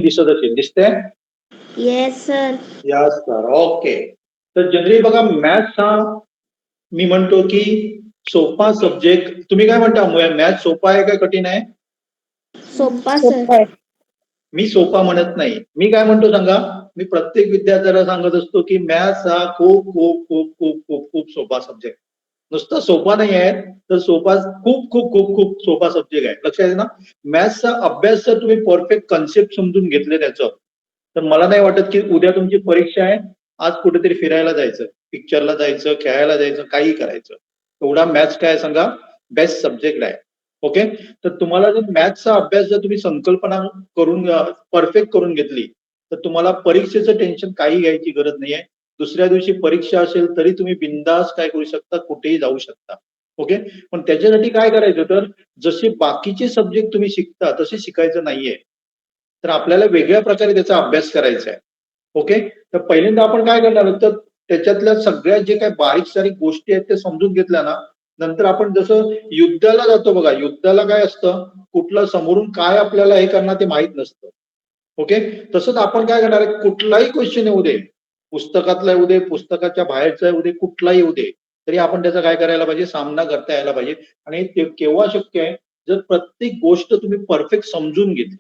दिसत असेल, दिसतंय? Yes sir. Yes sir. Okay. तर जनरली बघा मॅथ्स हा मी म्हणतो की सोपा सब्जेक्ट. तुम्ही काय म्हणता, मॅथ्स सोपा आहे का कठीण आहे? सोपा सर. मी सोपा म्हणत नाही. मी काय म्हणतो सांगा, मी प्रत्येक विद्यार्थ्याला सांगत असतो की मॅथ्स हा खूप खूप खूप खूप खूप खूप सोपा सब्जेक्ट. नुसता सोपा नाही आहे, तर सोपा खूप खूप खूप खूप सोपा सब्जेक्ट आहे. लक्षात आहे ना? मॅथ्सचा अभ्यास जर तुम्ही परफेक्ट कन्सेप्ट समजून घेतले त्याचं, तर मला नाही वाटत की उद्या तुमची परीक्षा आहे, आज कुठेतरी फिरायला जायचं, पिक्चरला जायचं, खेळायला जायचं, काही करायचं. एवढा मॅथ्स काय सांगा बेस्ट सब्जेक्ट आहे. ओके. तर तुम्हाला जर मॅथ्सचा अभ्यास जर तुम्ही संकल्पना करून परफेक्ट करून घेतली, तर तुम्हाला परीक्षेचं टेन्शन काही घ्यायची गरज नाहीये. दुसऱ्या दिवशी परीक्षा असेल तरी तुम्ही बिंदास काय करू शकता, कुठेही जाऊ शकता. ओके. पण त्याच्यासाठी काय करायचं, तर जसे बाकीचे सब्जेक्ट तुम्ही शिकता तसे शिकायचं नाहीये, तर आपल्याला वेगळ्या प्रकारे त्याचा अभ्यास करायचा आहे. ओके. तर पहिल्यांदा आपण काय करणार आहोत, तर त्याच्यातल्या सगळ्या जे काही बारीक सारीक गोष्टी आहेत ते समजून घेतल्या ना, नंतर आपण जसं युद्धाला जातो बघा, युद्धाला काय असतं, कुठलं समोरून काय आपल्याला हे करणार ते माहित नसतं. ओके. तसंच आपण काय करणार आहे, कुठलाही क्वेश्चन येऊ दे, पुस्तकातला येऊ दे, पुस्तकाच्या बाहेरचा येऊ दे, कुठलाही येऊ दे, तरी आपण त्याचा काय करायला पाहिजे, सामना करता यायला पाहिजे. आणि ते केव्हा शक्य आहे, जर प्रत्येक गोष्ट तुम्ही परफेक्ट समजून घेतली,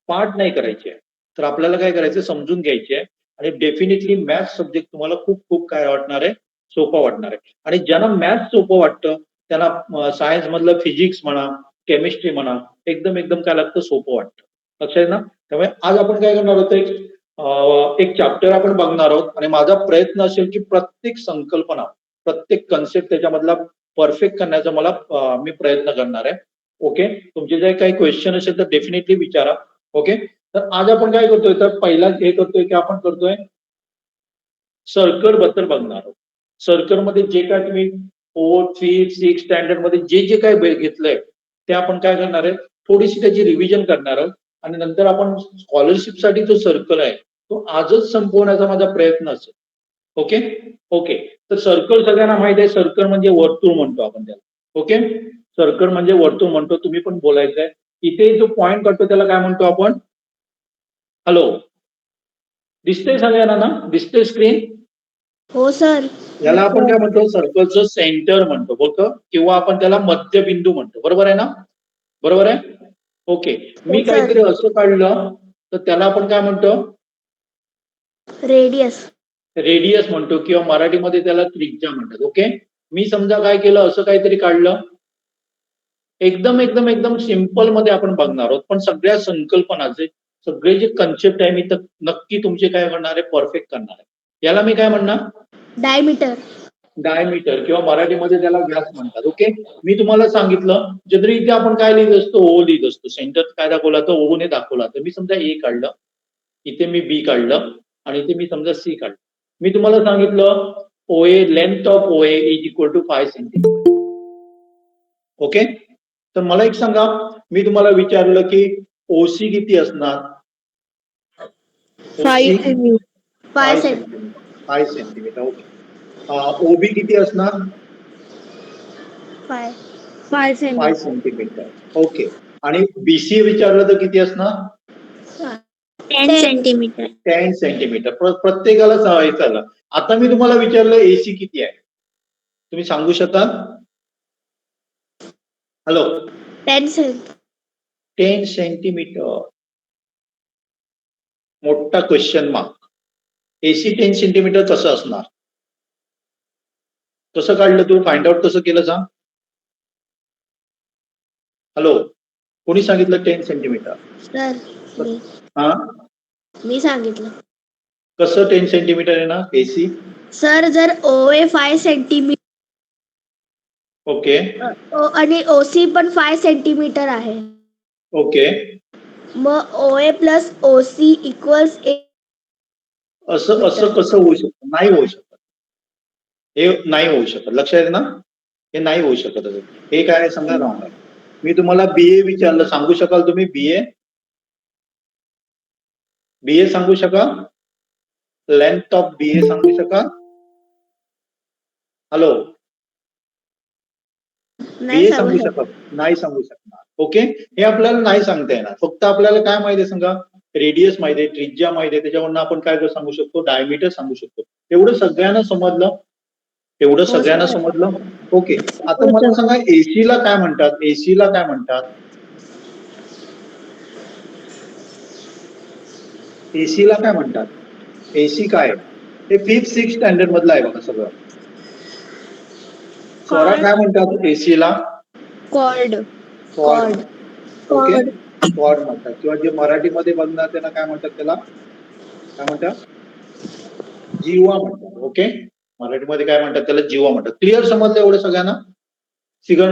पाठ नाही करायची आहे, तर आपल्याला काय करायचं, समजून घ्यायची आहे. आणि डेफिनेटली मॅथ्स सब्जेक्ट तुम्हाला खूप खूप काय वाटणार आहे, सोपं वाटणार आहे. आणि ज्यांना मॅथ्स सोपं वाटतं त्यांना सायन्स मधलं फिजिक्स म्हणा, केमिस्ट्री म्हणा, एकदम एकदम काय लागतं, सोपं वाटतं. लक्षात आहे ना? त्यामुळे आज आपण काय करणार आहोत, एक चॅप्टर आपण बघणार आहोत आणि माझा प्रयत्न असेल की प्रत्येक संकल्पना, प्रत्येक कन्सेप्ट त्याच्यामधला परफेक्ट करण्याचा मला मी प्रयत्न करणार आहे. ओके. तुमचे जे काही क्वेश्चन असेल तर डेफिनेटली विचारा. ओके. तर आज आपण काय करतोय, तर पहिला हे करतोय की आपण करतोय सर्कल बद्दल बघणार आहोत. सर्कल मध्ये जे काय तुम्ही 4th, 5th, 6th स्टँडर्ड मध्ये जे जे काय घेतलंय ते आपण काय करणार आहे, थोडीशी त्याची रिव्हिजन करणार आहोत. आणि नंतर आपण स्कॉलरशिपसाठी जो सर्कल आहे तो आजच संपवण्याचा माझा प्रयत्न असेल. ओके. ओके. तर सर्कल सगळ्यांना माहित आहे, सर्कल म्हणजे वर्तुळ म्हणतो आपण त्याला. ओके. सर्कल म्हणजे वर्तुळ म्हणतो, तुम्ही पण बोलायचं आहे. इथे जो पॉइंट करतो त्याला काय म्हणतो आपण, हॅलो, दिसतंय सगळ्यांना ना, दिसतंय स्क्रीन? हो सर. याला आपण काय म्हणतो, सर्कलचं सेंटर म्हणतो, बोलतो, किंवा आपण त्याला मध्यबिंदू म्हणतो. बरोबर आहे ना? बरोबर आहे? ओके. मी हो, सर. काहीतरी असं काढलं तर त्याला आपण काय म्हणतो, रेडियस. रेडियस म्हणतो, किंवा मराठीमध्ये त्याला त्रिज्या म्हणतात. ओके. मी समजा काय केलं, असं काहीतरी काढलं, एकदम एकदम एकदम सिम्पल मध्ये आपण बघणार आहोत. पण सगळ्या संकल्पनाचे सगळे जे कन्सेप्ट आहे मी तर नक्की तुमचे काय करणार आहे, परफेक्ट करणार आहे. याला मी काय म्हणणार, डायमीटर. डायमीटर, किंवा मराठीमध्ये त्याला व्यास म्हणतात. ओके. मी तुम्हाला सांगितलं, जनरली इथे आपण काय लिहित असतो, ओ लिहित असतो. सेंटर काय दाखवला, तर ओ ने दाखवला. तर मी समजा ए काढलं, इथे मी बी काढलं, आणि इथे मी समजा सी काढलं. मी तुम्हाला सांगितलं O A, length of O A is equal to 5 centimetre. Okay. तर मला एक सांगा, मी तुम्हाला विचारलं की ओसी किती असणार, 5 5 सेंटीमीटर. सेंटीमीटर. 5 सेंटीमीटर. ओके. ओबी किती असणार, 5 5 सेंटीमीटर. सेंटीमीटर. ओके. आणि बीसी विचारलं तर किती असणार, 10 सेंटीमीटर. 10 सेंटीमीटर. प्रत्येकाला चालं. आता मी तुम्हाला विचारलं एसी किती आहे, तुम्ही सांगू शकाल? हॅलो. 10 सेंटीमीटर. मोठा क्वेश्चन मार्क. एसी 10 सेंटीमीटर कसं असणार, कसं काढलं तू, फाइंड आउट कसं केलं सांग? हॅलो, कोणी सांगितलं 10 सेंटीमीटर? सर हा, मी सांगितलं. कसं 10 सेंटीमीटर आहे ना एसी? सर जर ओए 5 सेंटीमीटर ओके. आणि ओसी पण 5 सेंटीमीटर आहे, ओके. मग ओए प्लस ओसी इक्वल्स असं असं कसं होऊ शकतं, नाही होऊ शकत, हे नाही होऊ शकत. लक्षात आहे ना, हे नाही होऊ शकत. हे काय सांगा, रॉंग आहे. मी तुम्हाला बीए विचारलं, सांगू शकाल तुम्ही बीए? बीए सांगू शकाल, लेंथ ऑफ बीए सांगू शकाल? हॅलो, बीए सांगू शकत नाही, सांगू शकणार. ओके. हे आपल्याला नाही सांगता येणार. फक्त आपल्याला काय माहिती आहे सांगा, रेडियस माहिती आहे, त्रिज्या माहिती आहे, त्याच्यावरनं आपण काय सांगू शकतो, डायमीटर सांगू शकतो. एवढं सगळ्यांना समजलं? एवढं सगळ्यांना समजलं? ओके. आता मला सांगा एसीला काय म्हणतात? एसीला काय म्हणतात? एसीला काय म्हणतात? एसी काय आहे? हे 5th 6th स्टँडर्ड मधलं आहे बघा सगळं. स्वरा काय म्हणतात एसीला? कॉर्ड. कॉर्ड. ओके, कॉर्ड म्हणतात, किंवा जे मराठीमध्ये बघणार त्यांना काय म्हणतात, त्याला काय म्हणतात? जीवा म्हणतात. ओके, मराठीमध्ये काय म्हणतात त्याला? जीवा म्हणतात. क्लिअर समजलं एवढं सगळ्यांना?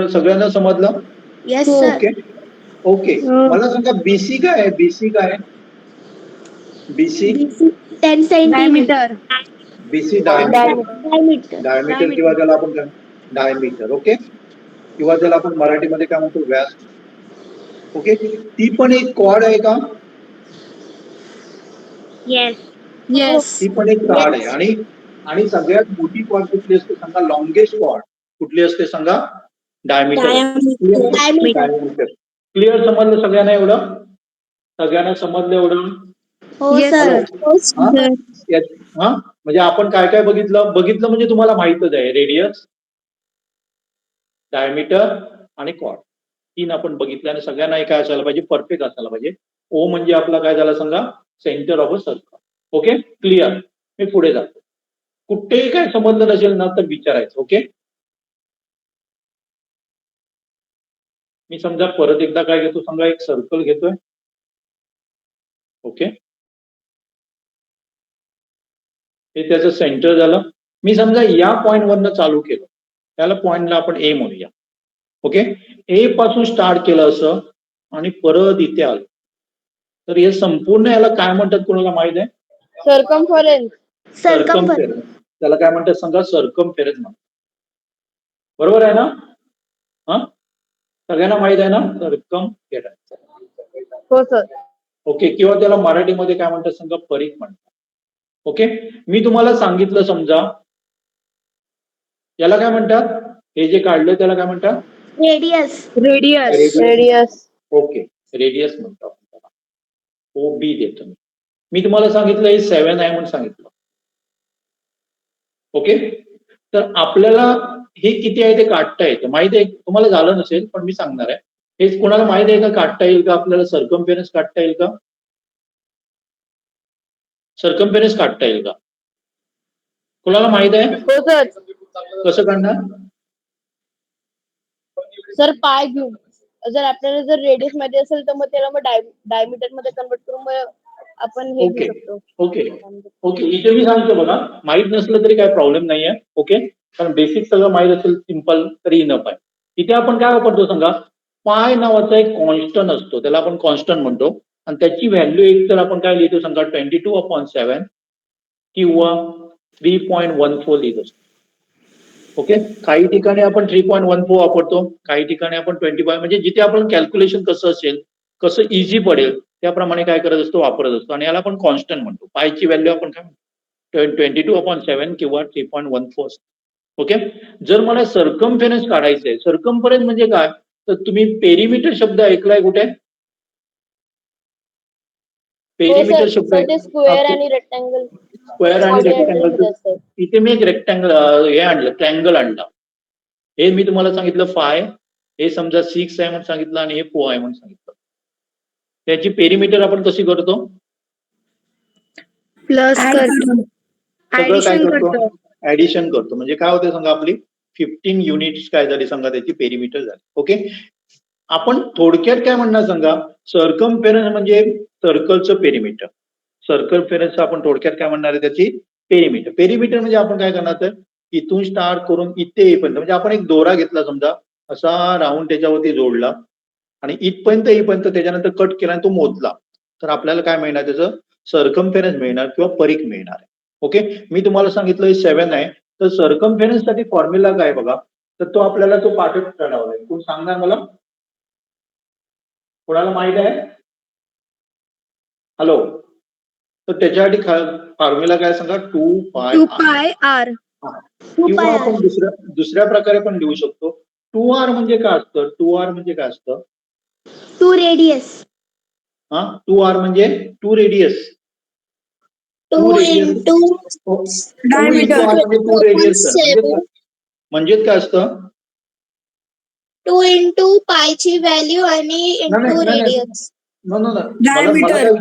सगळ्यांना समजलं? Yes sir. ओके. ओके, मला सांगा बीसी काय आहे? बीसी काय आहे? BC 10 centimetre. BC diameter. Diameter. Diameter किंवा त्याला आपण डायमीटर. ओके, किंवा त्याला आपण मराठीमध्ये काय म्हणतो? व्यास. ओके, ती पण एक कॉर्ड आहे का? येस. येस. ती पण एक कॉर्ड आहे. आणि सगळ्यात मोठी कॉर्ड कुठली असते सांगा? लॉंगेस्ट कॉर्ड कुठली असते सांगा? डायमीटर. डायमीटर. क्लिअर समजलं सगळ्यांना एवढं? सगळ्यांना समजलं एवढं? हो सर. हा, म्हणजे आपण काय काय बघितलं म्हणजे तुम्हाला माहितच आहे. रेडियस, डायमीटर आणि कॉर्ड, 3 आपण बघितलं. आणि सगळ्यांना काय असायला पाहिजे? परफेक्ट असायला पाहिजे. ओ म्हणजे आपला काय झाला सांगा? Centre of a circle. Okay, clear. मी पुढे जातो. कुठेही काय समजलं नसेल ना तर विचारायचं. ओके, मी समजा परत एकदा काय घेतो सांगा? एक सर्कल घेतोय. ओके, हे त्याचं सेंटर झालं. मी समजा या पॉइंट वरनं चालू केलं, त्याला पॉइंटला आपण ए म्हणूया. ओके, ए पासून स्टार्ट केलं असं आणि परत इथे आलं, तर हे संपूर्ण याला काय म्हणतात? कोणाला माहित आहे? सर्कमफरन्स. सर्कमफेरन्स. त्याला काय म्हणतात सांगा? सर्कमफेरन्स म्हणतात. बरोबर आहे ना? हा, सगळ्यांना माहित आहे ना सर्कमफेरन्स? हो सर. ओके, किंवा त्याला मराठीमध्ये काय म्हणतात सांगा? परिघ म्हणतात. ओके, मी तुम्हाला सांगितलं समजा, याला काय म्हणतात? हे जे काढलं त्याला काय म्हणतात? रेडियस. ओके, रेडियस म्हणतो आपण त्याला. ओ बी देतो मी तुम्हाला सांगितलं हे 7 आहे म्हणून सांगितलं. ओके, तर आपल्याला हे किती आहे ते काढता येतं. माहित आहे तुम्हाला? झालं नसेल पण मी सांगणार आहे. हे कोणाला माहित आहे का? काढता येईल का आपल्याला? सर्कमफेरन्स काढता येईल का? सर्कमफेरन्स काढता येईल का? कोणाला माहित आहे? हो सर. कसं काढणार? सर पाय घेऊन, जर आपल्याला जर रेडियस मध्ये असेल तर मग त्याला मग डायमीटर मध्ये कन्वर्ट करून मग आपण हे घेऊ शकतो. ओके, इथे मी सांगतो बघा, माहित नसलं तरी काय प्रॉब्लेम नाहीये. ओके, कारण बेसिक सगळं माहित असेल, सिंपल, तरी इनफ आहे. इथे आपण काय वापरतो सांगा? पाय नावाचा एक कॉन्स्टंट असतो, त्याला आपण कॉन्स्टंट म्हणतो. आणि त्याची व्हॅल्यू एक तर आपण काय लिहितो सांगा? 22/7 किंवा 3.14 लिहित असतो. ओके, काही ठिकाणी आपण 3.14 वापरतो, काही ठिकाणी आपण 25, म्हणजे जिथे आपण कॅल्क्युलेशन कसं असेल, कसं इझी पडेल त्याप्रमाणे काय करत असतो? वापरत असतो. आणि याला आपण कॉन्स्टंट म्हणतो. पायची व्हॅल्यू आपण काय म्हणतो? 22/7 किंवा 3.14 असतो. ओके, जर मला सर्कमफेरन्स काढायचंय, सर्कमफेरन्स म्हणजे काय? तर तुम्ही पेरिमीटर शब्द ऐकलाय कुठे? पेरिमीटर शब्द स्क्वेअर आणि रेक्टँगल. स्क्वेअर आणि रेक्टँगल. इथे मी एक रेक्टँगल हे आणलं, ट्रँगल आणला. हे मी तुम्हाला सांगितलं 5, हे समजा 6 आहे म्हणून सांगितलं, आणि हे 4 आहे म्हणून सांगितलं. त्याची पेरिमीटर आपण कशी करतो? प्लस सगळं काय करतो? ऍडिशन करतो. म्हणजे काय होते सांगा? आपली 15 युनिट्स काय झाली सांगा? त्याची पेरिमीटर झाली. ओके, आपण थोडक्यात काय म्हणणार सांगा? सर्कमफेरन्स म्हणजे सर्कलचं पेरिमीटर. सर्कमफेरन्स आपण थोडक्यात काय म्हणणार आहे? त्याची पेरिमीटर. पेरिमीटर म्हणजे आपण काय करणार? तर इथून स्टार्ट करून इथे येईपर्यंत, म्हणजे आपण एक दोरा घेतला समजा, असा राऊंड त्याच्यावरती जोडला आणि इथपर्यंत त्याच्यानंतर कट केला आणि तो मोजला, तर आपल्याला काय मिळणार? त्याचं सर्कमफेरन्स मिळणार किंवा परिघ मिळणार. ओके, मी तुम्हाला सांगितलं 7 आहे, तर सर्कमफेरन्स साठी फॉर्म्युला काय बघा? तर तो आपल्याला तो पाठच काढावा लागेल. कोण सांगणार मला? कोणाला माहित आहे? हॅलो, तर त्याच्यासाठी फॉर्म्युला काय सांगा? 2πr. किंवा आपण दुसऱ्या प्रकारे पण लिहू शकतो. 2r म्हणजे काय असतं? 2r म्हणजे काय असतं? 2 रेडियस. हा 2r म्हणजे 2 रेडियस. 2 into 2 into r म्हणजे 2 रेडियस सर. म्हणजेच काय असतं? 2 into पायची व्हॅल्यू आणि into रेडियस. मला काय विचार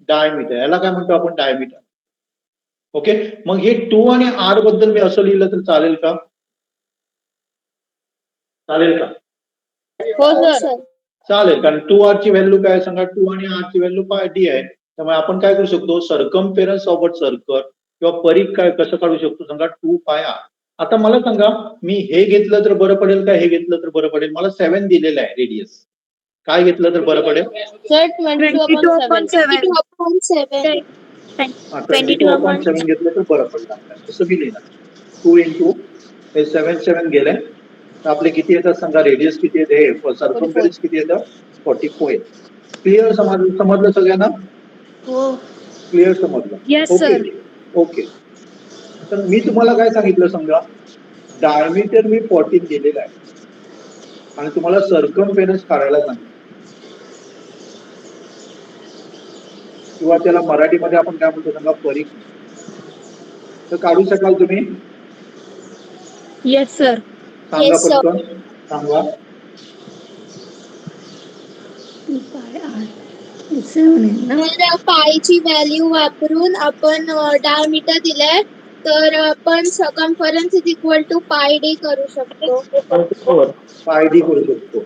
डायमीटर, याला काय म्हणतो आपण? डायमीटर. ओके, मग हे 2 आणि r बद्दल मी असं लिहिलं तर चालेल का? चालेल का? हो सर. चालेल, कारण 2r ची व्हॅल्यू काय सांगा? 2 आणि r ची व्हॅल्यू पाय d आहे. त्यामुळे आपण काय करू शकतो? सर्कम्फेरन्स ऑफ अ सर्कल किंवा परिघ काय कसं काढू शकतो सांगा? 2 पाय r. आता मला सांगा, मी हे घेतलं तर बरं पडेल का हे घेतलं तर बरं पडेल? मला 7 दिलेलं आहे रेडियस. काय घेतलं तर बरं पडेल? सर 22/7. 22/7 घेतलं तर बरं पडलं आपल्याला. तसं मी लिहिणार 2 into हे 7 गेले तर आपले किती येतात सांगा? रेडियस किती येते? हे सर्कम्फरन्स किती येतं? 44 येतं. क्लिअर समजलं सगळ्यांना? हो. क्लिअर समजलं? Yes, okay sir. ओके. तर मी तुम्हाला काय सांगितलं समजा? डायमीटर मी 14 दिलेला आहे आणि तुम्हाला सर्कम्फरन्स काढायला सांगितलं, किंवा त्याला मराठीमध्ये आपण काय म्हणतो सांगा? परिघ. तर काढू शकाल तुम्ही? Yes, sir. सांगा Yes, sir. पटकन सांगा. तर पायची व्हॅल्यू वापरून आपण डायमीटर दिलंय, तर आपण circumference is equal to pi D करू शकतो. पाय डी करू शकतो.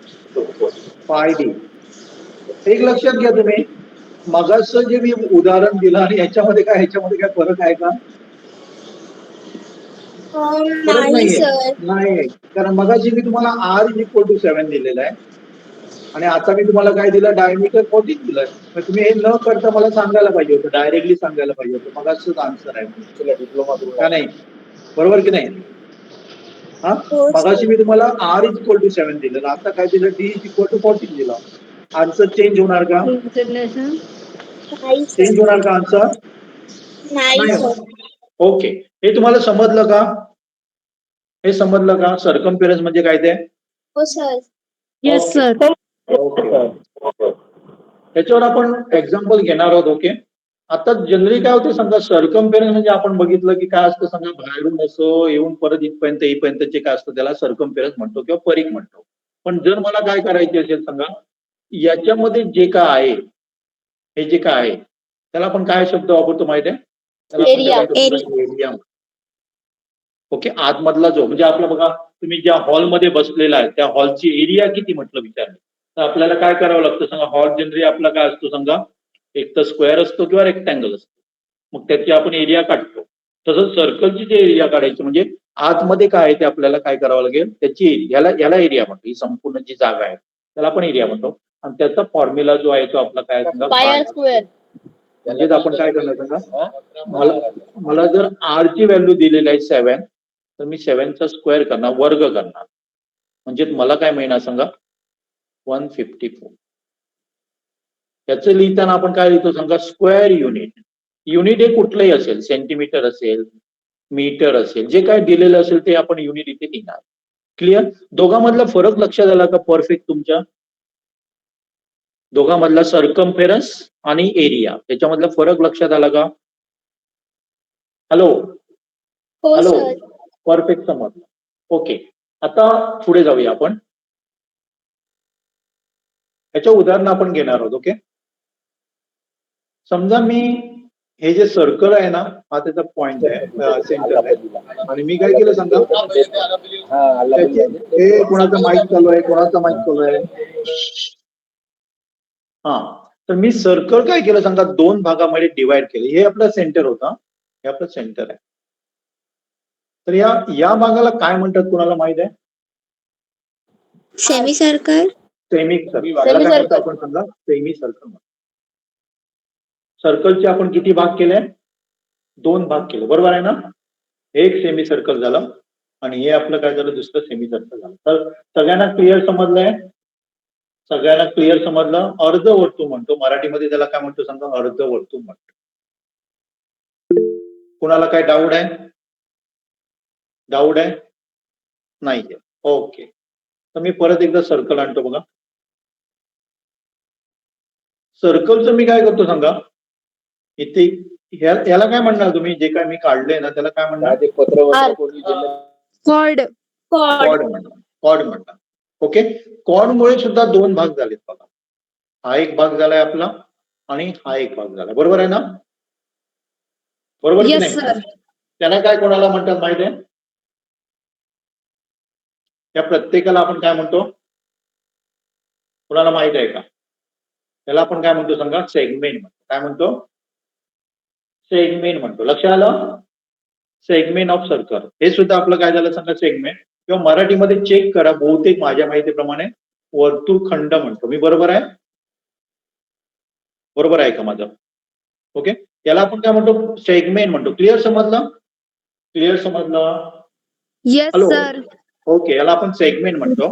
पाय डी. एक लक्षात घ्या तुम्ही, मगाचं जे मी उदाहरण दिलं आणि ह्याच्यामध्ये काय फरक आहे का? फरक नाही नाहीये. सर. नाही, कारण मगाशी मी तुम्हाला r इज इक्वल टू 7 दिलेलं आहे आणि आता मी तुम्हाला काय दिलं? डायमीटर 14 दिलंय. मग तुम्ही हे न करता मला सांगायला पाहिजे होतं, डायरेक्टली सांगायला पाहिजे होतं. मगाचंच आन्सर आहे डिप्लोमा का नाही? बरोबर की नाही? हा, हो, मगाशी मी तुम्हाला r इज इक्वल टू 7 दिलं, आता काय दिलं? d इज इक्वल टू 14 दिलं. आन्सर चेंज होणार का? नाही चेंज सर. होणार का आन्सर? नाही सर. ओके, हे तुम्हाला समजलं का? हे समजलं का? सर्कम्फरन्स म्हणजे काय ते? हो सर. Yes, sir. ओके, त्याच्यावर आपण एक्झाम्पल घेणार आहोत. ओके, आता जनरली काय होते समजा? सर्कम्फरन्स म्हणजे आपण बघितलं की काय असतं समजा? बाहेरून असं येऊन परत इथपर्यंत येईपर्यंतचे काय असतं त्याला सर्कम्फरन्स म्हणतो किंवा परिघ म्हणतो. पण जर मला काय करायचे असेल सांगा, याच्यामध्ये जे काय आहे, हे जे काय आहे त्याला आपण काय शब्द वापरतो माहिती आहे? एरिया. ओके, आतमधला जो म्हणजे आपला बघा, तुम्ही ज्या हॉलमध्ये बसलेला आहे त्या हॉलची एरिया किती म्हटलं विचारलं तर आपल्याला काय करावं लागतं सांगा? हॉल जनरली आपला काय असतो सांगा? एक तर स्क्वेअर असतो किंवा रेक्टँगल असतो. मग त्याची आपण एरिया काढतो. तसंच सर्कलची जी एरिया काढायची म्हणजे आतमध्ये काय आहे ते आपल्याला काय करावं लागेल? त्याची याला एरिया म्हणतो. ही संपूर्ण जी जागा आहे त्याला आपण एरिया म्हणतो आणि त्याचा फॉर्म्युला जो आहे तो आपला काय सांगा? Pi square. म्हणजेच आपण काय करणार सांगा? मला जर r ची व्हॅल्यू दिलेली आहे 7 तर मी 7चा स्क्वेअर करणार, वर्ग करणार, म्हणजे मला काय मिळणार सांगा? 154. याचं लिहिताना आपण काय लिहितो सांगा? Square unit. युनिट हे कुठलंही असेल, सेंटीमीटर असेल, मीटर असेल, जे काय दिलेलं असेल ते आपण युनिट इथे लिहिणार. क्लिअर? दोघांमधला फरक लक्षात आला का परफेक्ट तुमच्या? दोघांमधला सर्कम्फरन्स आणि एरिया त्याच्यामधला फरक लक्षात आला का? हॅलो हो हॅलो, सर. परफेक्ट समजलं. ओके, आता पुढे जाऊया आपण. याच्या उदाहरण आपण घेणार आहोत. ओके, समजा मी हे जे सर्कल आहे ना, हा त्याचा पॉइंट आहे, सेंटर आहे आणि मी काय केलं सांगा? हे कोणाचा माईक चालू आहे? कोणाचा माईक चालू आहे? हा, तर मी सर्कल काय केलं सांगा? 2 भागामध्ये डिवाइड केले. हे आपलं सेंटर होता, हे आपलं सेंटर आहे. तर या भागाला काय म्हणतात कोणाला माहित आहे? Semi circle. सेमी सर्कल आपण समजा सेमी सर्कल. सर्कलचे आपण किती भाग केले? 2 भाग केले, बरोबर आहे ना? एक सेमी सर्कल झालं आणि हे आपलं काय झालं? दुसरं सेमी सर्कल झालं. तर सगळ्यांना क्लिअर समजलंय? सगळ्यांना क्लिअर समजलं? अर्धवर्तुळ म्हणतो मराठीमध्ये, त्याला काय म्हणतो सांगा? अर्धवर्तुळ म्हणतो. कुणाला काय डाऊट आहे? डाऊट आहे? नाहीये. ओके, तर मी परत एकदा सर्कल आणतो बघा. सर्कलचं मी काय करतो सांगा, इथे याला काय म्हणणार तुम्ही, जे काय मी काढलंय ना त्याला काय म्हणणार, ते पत्र कॉर्ड. कॉर्ड म्हणणार, कॉर्ड म्हणणार. ओके, कॉर्डमुळे सुद्धा दोन भाग झालेत बघा. हा एक भाग झालाय आपला आणि हा एक भाग झालाय, बरोबर आहे ना? बरोबर की येस नाही? सर. त्याला काय कोणाला म्हणतात माहिती आहे? त्या प्रत्येकाला आपण काय म्हणतो, कोणाला माहित आहे का? त्याला आपण काय म्हणतो सांगा, सेगमेंट म्हणतो. काय म्हणतो? सेगमेंट म्हणतो. लक्षात आलं? Segment of circle. हे सुद्धा आपलं काय झालं सांगा, सेगमेंट. किंवा मराठीमध्ये चेक करा, बहुतेक माझ्या माहितीप्रमाणे वर्तुळखंड म्हणतो मी. बरोबर आहे? बरोबर आहे का माझं? ओके, याला आपण काय म्हणतो, सेगमेंट म्हणतो. क्लिअर समजलं? क्लिअर समजलं? Yes hello? सर. ओके, याला आपण सेगमेंट म्हणतो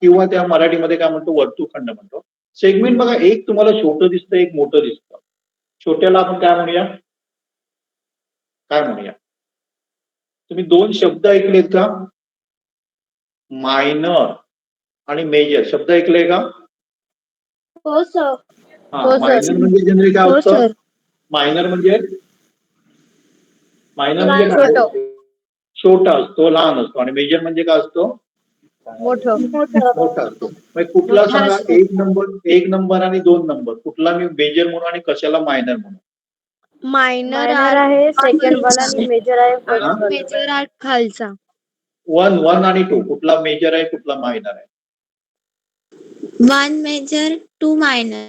किंवा त्या मराठीमध्ये काय म्हणतो, वर्तुळखंड म्हणतो. सेगमेंट बघा, एक तुम्हाला छोटं दिसतं, एक मोठं दिसतं. छोट्याला आपण काय म्हणूया, काय म्हणूया? तुम्ही दोन शब्द ऐकलेत का, मायनर आणि मेजर? शब्द ऐकले का? हो सर. हा, हो, सर. मायनर म्हणजे जनरली काय हो असतं, सर. मायनर म्हणजे लहान काय? छोटं. छोटा असतो, लहान असतो. आणि मेजर म्हणजे काय असतो, मोठं. मोठा असतो. मग कुठला मोठा सांगा, असतो. एक नंबर आणि 2 नंबर, कुठला मी मेजर म्हणू आणि कशाला मायनर म्हणू? मायनर आहे सेकंड वाला आणि मेजर आहे first वाला. मेजर आहे खालचा. 1 आणि 2, कुठला मेजर आहे, कुठला मायनर आहे? 1 मेजर 2 मायनर.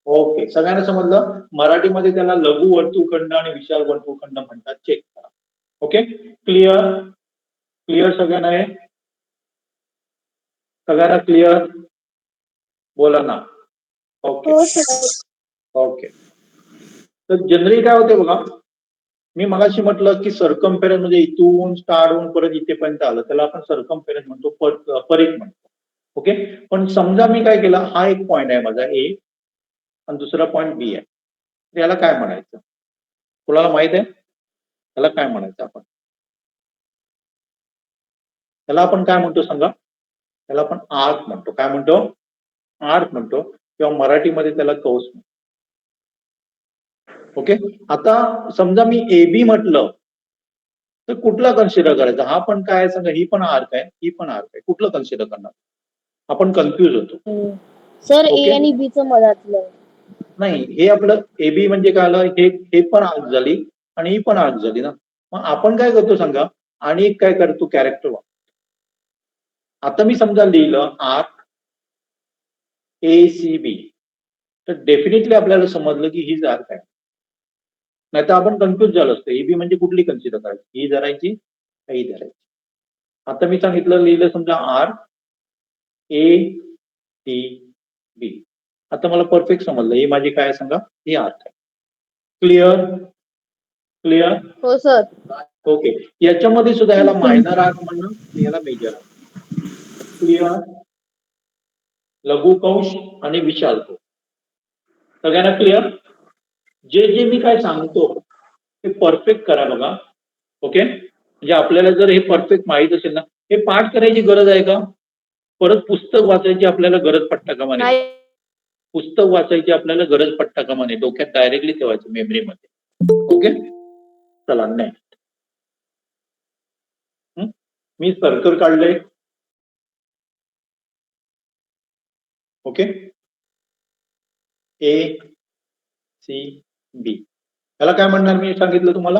ओके, सगळ्यांना समजलं? मराठीमध्ये त्याला लघु वर्तुळखंड आणि विशाल वर्तुळखंड म्हणतात. चेक करा. Okay, clear? क्लिअर सगळ्यांना आहे? सगळ्यांना क्लिअर? बोला ना. ओके हो सर. ओके. तर जनरली काय होते बघा, मी मगाशी म्हटलं की सर्कम्फेरन्स म्हणजे इथून स्टार्ट होऊन परत इथेपर्यंत आलं, त्याला आपण सर्कम्फेरन्स म्हणतो, परिघ म्हणतो. ओके, पण समजा मी काय केलं, हा एक पॉइंट आहे माझा ए आणि दुसरा पॉइंट बी आहे, तर याला काय म्हणायचं? कुणाला माहित आहे याला काय म्हणायचं आपण? त्याला आपण काय म्हणतो सांगा? त्याला आपण आर्क म्हणतो. काय म्हणतो? आर्क म्हणतो, किंवा मराठीमध्ये त्याला कंस म्हणतो. ओके, आता समजा मी ए बी म्हटलं तर कुठला कन्सिडर करायचा? हा पण काय सांगा, ही पण आर्क आहे, ही पण आर्क आहे, कुठलं कन्सिडर करणार? आपण कन्फ्युज होतो. Sir okay. ए आणि बी चं मधातलं. नाही, हे आपलं ए बी म्हणजे काय आलं, हे पण आर्क झाली आणि ही पण आर्क झाली ना. मग आपण काय करतो सांगा, आणि एक काय करतो, कॅरेक्टर वापरतो. आता मी समजा लिहिलं आर्क ए सी बी, तर डेफिनेटली आपल्याला समजलं की हीच आर्क आहे. नाही तर आपण कन्फ्युज झालो असतो, ए बी म्हणजे कुठली कन्सिडर करायची, ही धरायची, ही धरायची. आता मी सांगितलं, लिहिलं समजा आर्क ए सी बी. आता मला परफेक्ट समजलं, ही माझी काय सांगा, ही आर्क आहे. क्लिअर? क्लिअर? हो सर. ओके, याच्यामध्ये सुद्धा याला मायनर आर्क म्हणणं, याला मेजर आर्क. क्लिअर? लघु कंश आणि विशाल कंश. सगळ्यांना क्लिअर? जे जे मी काय सांगतो ते परफेक्ट करा बघा. ओके, म्हणजे आपल्याला जर हे परफेक्ट माहित असेल ना, हे पाठ करायची गरज आहे का? परत पुस्तक वाचायची आपल्याला गरज पडता कामा नये. नाही. पुस्तक वाचायची आपल्याला गरज पडता कामा नये, डोक्यात डायरेक्टली ठेवायचं मेमरीमध्ये. ओके, चला नेक्स्ट. मी सर्कल काढलंय. ओके, ए सी बी, त्याला काय म्हणणार मी सांगितलं तुम्हाला?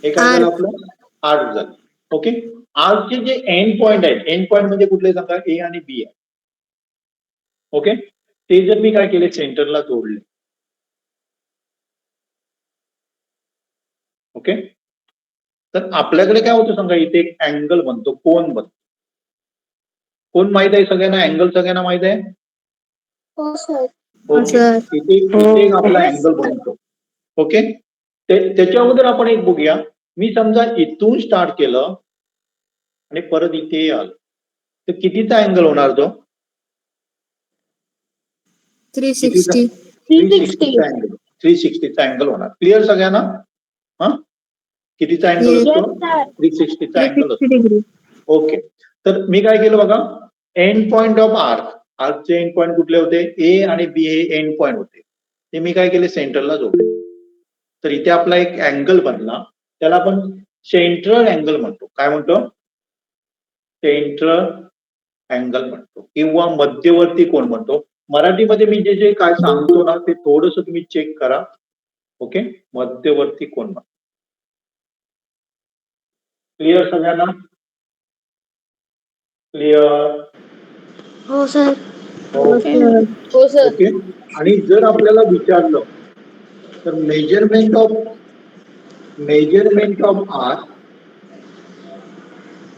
हे काय झालं आपलं? आर्क झालं. ओके, आर्कचे जे एंड पॉइंट आहेत, एंड पॉइंट म्हणजे कुठले सांगा, ए आणि बी आहे. ओके, ते जर मी काय केले, सेंटरला जोडले. ओके, तर आपल्याकडे काय होतं सांगा, इथे एक अँगल बनतो, कोन बनतो. कोण माहित आहे सगळ्यांना? अँगल सगळ्यांना माहित आहे? हो सर. ओके, इथे एक आपला अँगल बनतो. ओके, त्याच्या अगोदर आपण एक बघूया. मी समजा इथून स्टार्ट केलं आणि परत इथे आलं, तर कितीचा अँगल होणार तो? 360. 360चा अँगल होणार. क्लिअर सगळ्यांना? हा, कितीचा अँगल असतो? 360चा अँगल असतो. डिग्री. ओके, तर मी काय केलं बघा, एंड पॉइंट ऑफ आर्क. आर्कचे एंड पॉईंट कुठले होते? ए आणि बी हे एंड पॉईंट होते, ते मी काय केले सेंटरला जोडले. तर इथे आपला एक अँगल बनला, त्याला आपण सेंट्रल अँगल म्हणतो. काय म्हणतो? सेंट्रल अँगल म्हणतो किंवा मध्यवर्ती कोण म्हणतो. मराठीमध्ये मी जे जे काय सांगतो ना ते थोडस तुम्ही चेक करा. ओके, मध्यवर्ती कोण म्हणतो. क्लिअर सगळ्यांना? क्लिअर? हो सर. हो सर. ओके. आणि जर आपल्याला विचारलं तर मेजरमेंट ऑफ आर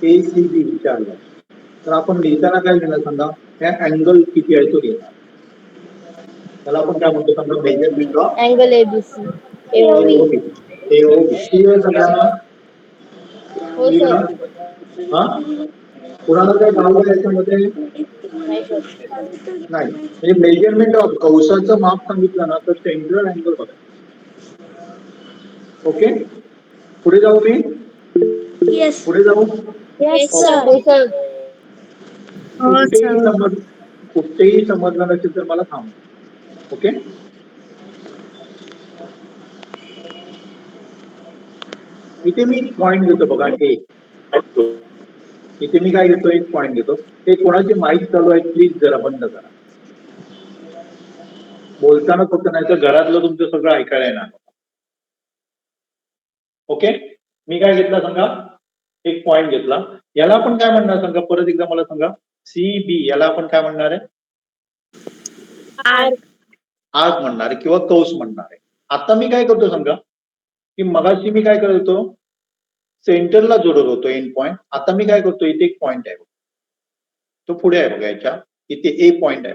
ACB विचारलं तर आपण लिहिताना काय लिहिणार सांगा? त्या अँगल किती आहे तो लिहिणार. त्याला आपण काय म्हणतो सांगा? Measurement of angle ABC. AOB. Clear सगळ्यांना? हो सर. हा, कुणाला काय डाऊट आहे याच्यामध्ये? नाही सर. नाही. म्हणजे मेजरमेंट ऑफ कंसाचं माप सांगितलं ना तर सेंट्रल अँगल बघा. ओके, पुढे जाऊ मी? येस. पुढे जाऊ? येस हो सर. सर. कुठेही समजलं नसेल तर मला थांब. ओके, इथे मी पॉइंट घेतो बघा. इथे मी काय घेतो? एक पॉइंट घेतो. ते कोणाची माईक चालू आहे प्लीज जरा बंद करा. बोलताना फक्त, नाही तर घरातलं तुमचं सगळं ऐकायला येणार. ओके, मी काय घेतला सांगा? एक पॉइंट घेतला. याला आपण काय म्हणणार सांगा? परत एकदा मला सांगा. CB याला आपण काय म्हणणार आहे? आर्क म्हणणार आहे किंवा कंस म्हणणार आहे. आता मी काय करतो सांगा की मगाशी मी काय करत होतो? सेंटरला जोडत होतो एंड पॉइंट. आता मी काय करतो? इथे एक पॉइंट आहे, तो पुढे आहे बघा याच्या. इथे ए पॉइंट आहे.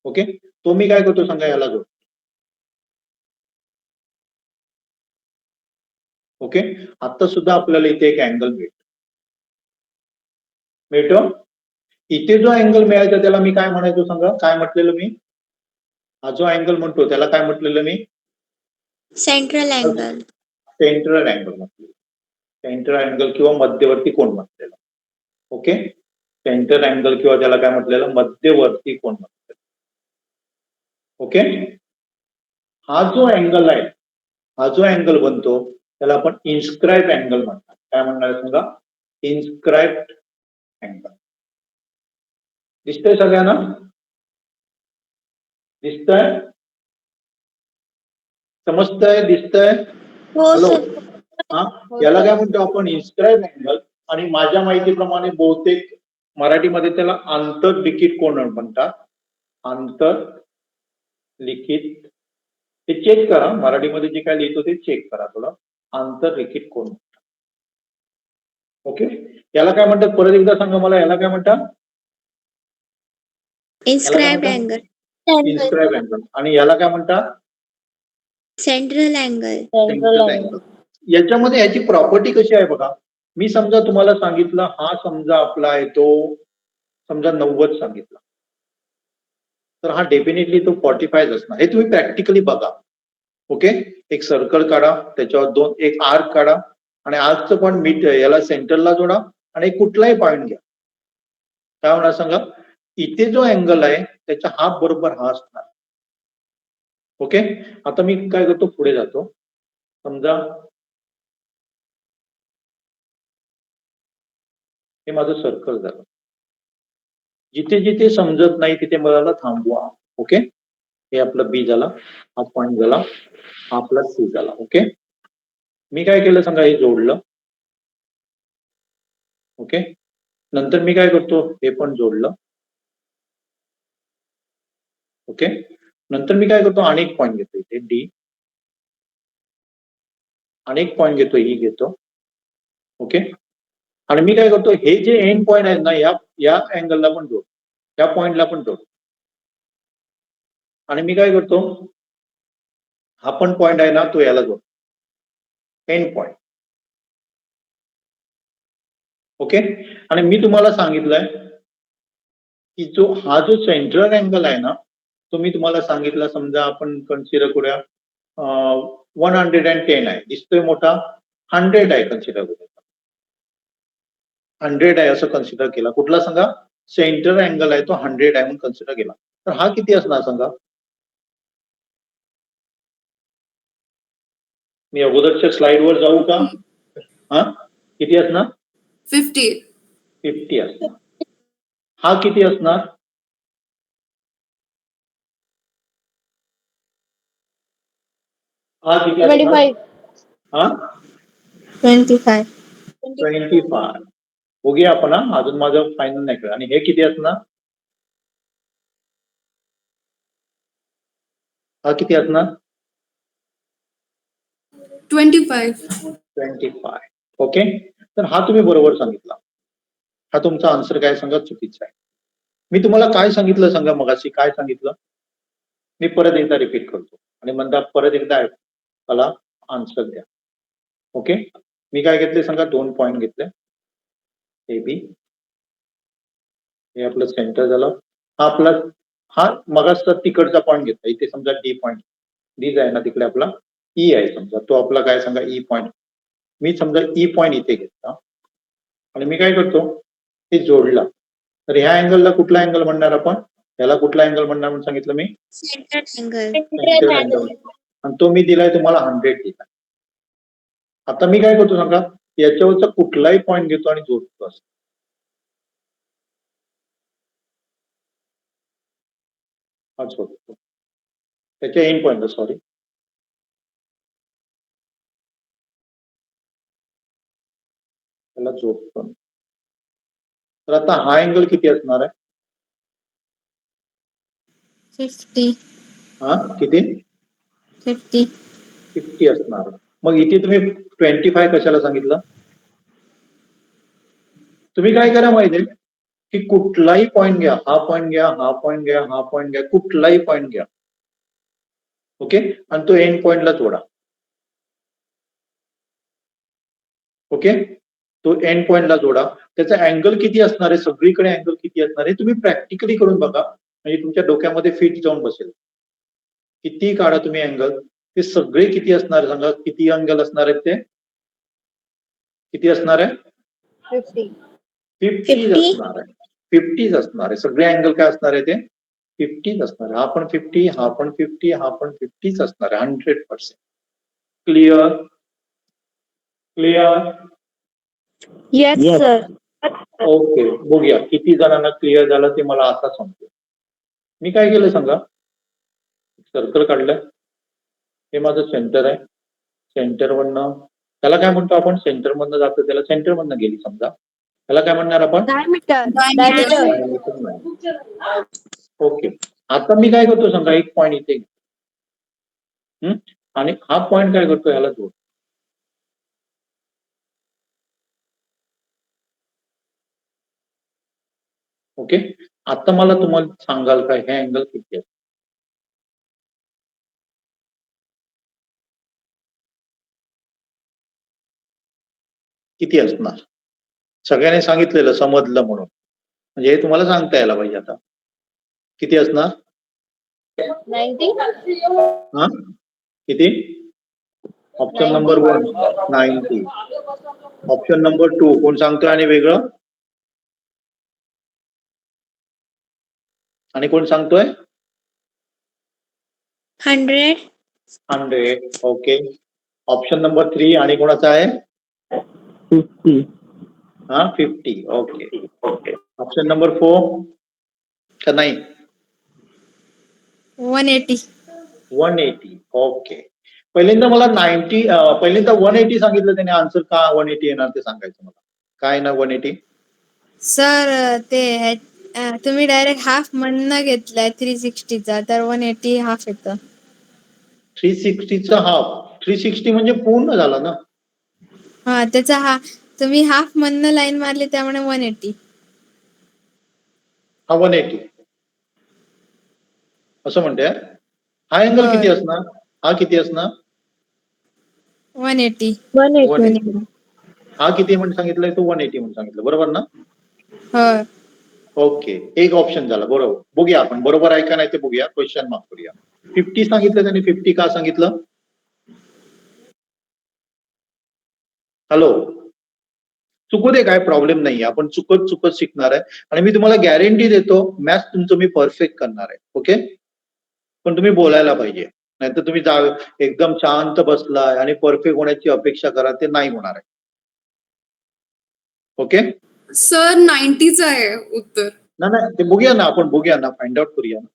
ओके, तो मी काय करतो सांगा? याला जोडतो. ओके, आता सुद्धा आपल्याला इथे एक अँगल मिळतो. इथे जो अँगल मिळायचा त्याला मी काय म्हणायचो सांगा? काय म्हटलेलं मी? हा जो अँगल म्हणतो त्याला काय म्हटलेलं मी? Central angle. सेंट्रल अँगल म्हटलेलं. सेंट्रल अँगल किंवा मध्यवर्ती कोण म्हटलेलं. ओके, सेंट्रल अँगल किंवा त्याला काय म्हटलेलं? मध्यवर्ती कोण म्हटलेलं. ओके, हा जो अँगल आहे, हा जो अँगल बनतो त्याला आपण इन्स्क्राइब अँगल म्हणतात. काय म्हणणार सांगा? Inscribed angle. दिसतंय सगळ्यांना? दिसतंय? समजतंय? दिसतंय? हो हॅलो, सर. हा, याला काय म्हणतो आपण? इन्स्क्राइब अँगल. आणि माझ्या माहितीप्रमाणे बहुतेक मराठीमध्ये त्याला आंतरलिखित कोन म्हणतात. आंतरलिखित, ते चेक करा. मराठीमध्ये जे काय लिहितो ते चेक करा थोडं. आंतरलिखित कोन म्हणतात. ओके, याला काय म्हणतात? परत एकदा सांगा मला. याला काय म्हणतात? Inscribed angle. Inscribe angle. आणि याला काय म्हणतात? Central angle. Central angle. याच्यामध्ये याची प्रॉपर्टी कशी आहे बघा. मी समजा तुम्हाला सांगितलं, हा समजा आपला आहे तो समजा 90 सांगितला, तर हा डेफिनेटली तो 45 असणार. हे तुम्ही प्रॅक्टिकली बघा. ओके, एक सर्कल काढा, त्याच्यावर एक आर्क काढा आणि आर्कचं पण मीट याला सेंटरला जोडा आणि कुठलाही पॉईंट घ्या. काय होणार सांगा? इथे जो अँगल आहे त्याच्या हाफ बरोबर हा असणार. ओके, आता मी काय करतो? पुढे जातो. समजा हे माझं सर्कल झालं. जिथे जिथे समजत नाही तिथे मला थांबवा. ओके, हे आपलं बी झाला, हा पॉइंट झाला, हा आपला सी झाला. ओके, मी काय केलं सांगा? हे जोडलं. ओके, नंतर मी काय करतो? हे पण जोडलं. ओके, नंतर मी काय करतो? अनेक पॉइंट घेतो इथे डी, अनेक पॉइंट घेतो, ई घेतो. ओके, आणि मी काय करतो? हे जे एंड पॉइंट आहेत ना, या अँगलला पण जोड, या पॉइंटला पण जोड. आणि मी काय करतो? हा पण पॉइंट आहे ना, तो याला जोड, एंड पॉइंट. ओके, आणि मी तुम्हाला सांगितलंय की हा जो सेंट्रल अँगल आहे ना, तो मी तुम्हाला सांगितलं. समजा आपण कन्सिडर करूया 110 आहे, दिसतोय मोठा. 100 आहे, कन्सिडर करूया 100 आहे असं कन्सिडर केला. कुठला सांगा? सेंटर अँगल आहे तो 100 आहे म्हणून कन्सिडर केला, तर हा किती असणार सांगा? मी अगोदरच्या स्लाइडवर जाऊ का? हा किती असणार? 50. 50 असणार. हा किती असणार? हा किती असणार? 25. हा 25. 25. बघूया आपण, हा अजून माझं फायनल नाही कळलं. आणि हे किती असणार? हा किती असणार? 25. 25. ओके, तर हा तुम्ही बरोबर सांगितला. हा तुमचा आन्सर काय सांगा चुकीचा आहे. मी तुम्हाला काय सांगितलं सांगा, मगाशी काय सांगितलं? मी परत एकदा रिपीट करतो आणि म्हणता परत एकदा मला आन्सर द्या. ओके, मी काय घेतले सांगा? 2 पॉइंट घेतले. ए बी, हे आपलं सेंटर झालं. हा मगाचा तिकडचा पॉइंट घेतला. इथे समजा डी पॉइंट, डी आहे ना, तिकडे आपला ई आहे समजा, तो आपला काय सांगा ई पॉइंट. मी समजा ई पॉइंट इथे घेतला आणि मी काय करतो, ते जोडला. तर ह्या अँगलला कुठला अँगल म्हणणार आपण? याला कुठला अँगल म्हणणार म्हणून सांगितलं मी? Central angle. Centre angle. आणि तो मी दिलाय तुम्हाला 100 दिला. आता मी काय करतो सांगा, याच्यावरचा कुठलाही पॉइंट घेतो आणि जोडतो असं. हा जोडतो त्याच्या एंड पॉइंटला, सॉरी. त्याला जोडतो. तर आता हा अँगल किती असणार आहे? 50. हा किती? 50. 50 असणार. मग इथे तुम्ही 25 कशाला सांगितलं? तुम्ही काय करा माहितीये की कुठलाही पॉइंट घ्या, हा पॉइंट घ्या, हा पॉइंट घ्या, हा पॉइंट घ्या, कुठलाही पॉइंट घ्या. ओके, आणि तो एंड पॉइंटला जोडा. ओके, तो एंड पॉइंटला जोडा. त्याचा अँगल किती असणार आहे, सगळीकडे अँगल किती असणार आहे तुम्ही प्रॅक्टिकली करून बघा, म्हणजे तुमच्या डोक्यामध्ये फिट जाऊन बसेल. किती काढा तुम्ही अँगल, ते सगळे किती असणार सांगा? किती अँगल असणार आहेत ते? किती असणार आहे? 50. 50 असणार आहे. 50 असणार आहे. सगळे अँगल काय असणार आहे ते? 50 असणार आहे. हा पण 50, हा पण 50, हा पण 50 असणार आहे. 100%. Clear? Clear? Yes sir. Okay, बघूया किती जणांना क्लिअर झालं ते मला आता सांगतो. मी काय केलं सांगा, सर्कल काढलं. हे माझं सेंटर आहे. सेंटरवरनं त्याला काय म्हणतो आपण? सेंटर मधनं जातं त्याला सेंटर मधनं गेली समजा, त्याला काय म्हणणार आपण? ओके, आता मी काय करतो सांगा, एक पॉइंट इथे आणि हा पॉइंट काय करतो, ह्याला जोड. ओके, आता मला तुम्हाला सांगाल का हे अँगल किती आहे? किती असणार? सगळ्यांनी सांगितलेलं समजलं म्हणून, म्हणजे हे तुम्हाला सांगता यायला पाहिजे. आता किती असणार? 90. हा किती? Option number 1 90. ऑप्शन नंबर 2 कोण सांगतोय आणि वेगळं? आणि कोण सांगतोय? 100. 100. ओके, ऑप्शन नंबर 3 आणि कोणाचा आहे? 50. हा 50. ओके, ऑप्शन नंबर 4 का नाही? 180. 180. ओके, पहिल्यांदा मला 90 पहिल्यांदा 180 सांगितलं त्याने. आन्सर का 180 येणार ते सांगायचं मला. काय ना 180? सर ते तुम्ही डायरेक्ट हाफ म्हणणं घेतलाय 360चा, तर 180 हाफ येतं. 360चा हाफ. 360 म्हणजे पूर्ण झाला ना. हा, त्याचा तुम्ही हाफ म्हणणं लाईन मारली त्यामुळे 180. हा 180 असं म्हणते. हा अँगल किती असणार? हा किती असणार? 180. 180. हा किती म्हणून सांगितलंय? तो 180 म्हणून सांगितलं, बरोबर ना? हो. ओके, एक ऑप्शन झाला बरोबर. बघूया आपण बरोबर आहे का नाही ते बघूया. क्वेश्चन मार्क करूया. 50 सांगितलं त्याने. 50 का सांगितलं? हॅलो, चुकू दे, काय प्रॉब्लेम नाही. आपण चुकत शिकणार आहे आणि मी तुम्हाला गॅरंटी देतो मॅथ्स तुमचं मी परफेक्ट करणार आहे. ओके, पण तुम्ही बोलायला पाहिजे, नाहीतर तुम्ही एकदम शांत बसलाय आणि परफेक्ट होण्याची अपेक्षा करा, ते नाही होणार आहे. ओके, सर 90च आहे उत्तर. नाही ते बघूया ना, आपण बघूया ना, फाइंड आउट करूया ना.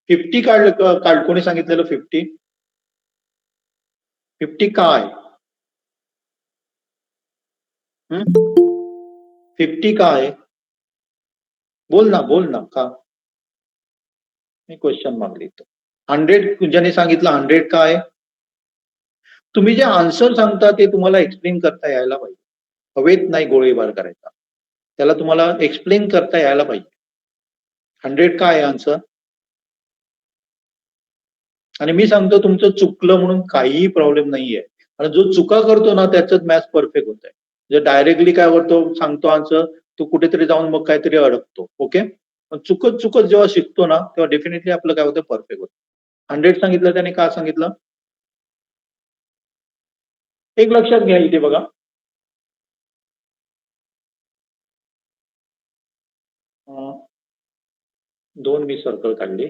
50 काढ कोणी सांगितलेलं 50? 50 काय? 50 काय? बोल ना का? मी क्वेश्चन मागली तो. 100 ज्याने सांगितलं 100 काय? तुम्ही जे आन्सर सांगता ते तुम्हाला एक्सप्लेन करता यायला पाहिजे. हवेत नाही गोळीबार करायचा, त्याला तुम्हाला एक्सप्लेन करता यायला पाहिजे. 100 काय आहे आन्सर? आणि मी सांगतो तुमचं चुकलं म्हणून काहीही प्रॉब्लेम नाहीये. आणि जो चुका करतो ना त्याच्यात मॅथ्स परफेक्ट होत आहे. जे डायरेक्टली काय करतो, सांगतो आन्सर, तो कुठेतरी जाऊन मग काहीतरी अडकतो. ओके, पण चुकत जेव्हा शिकतो ना तेव्हा डेफिनेटली आपलं काय होतं, परफेक्ट होतं. 100 सांगितलं त्याने, का सांगितलं? एक लक्षात घ्या, इथे बघा, दोन मी सर्कल काढले.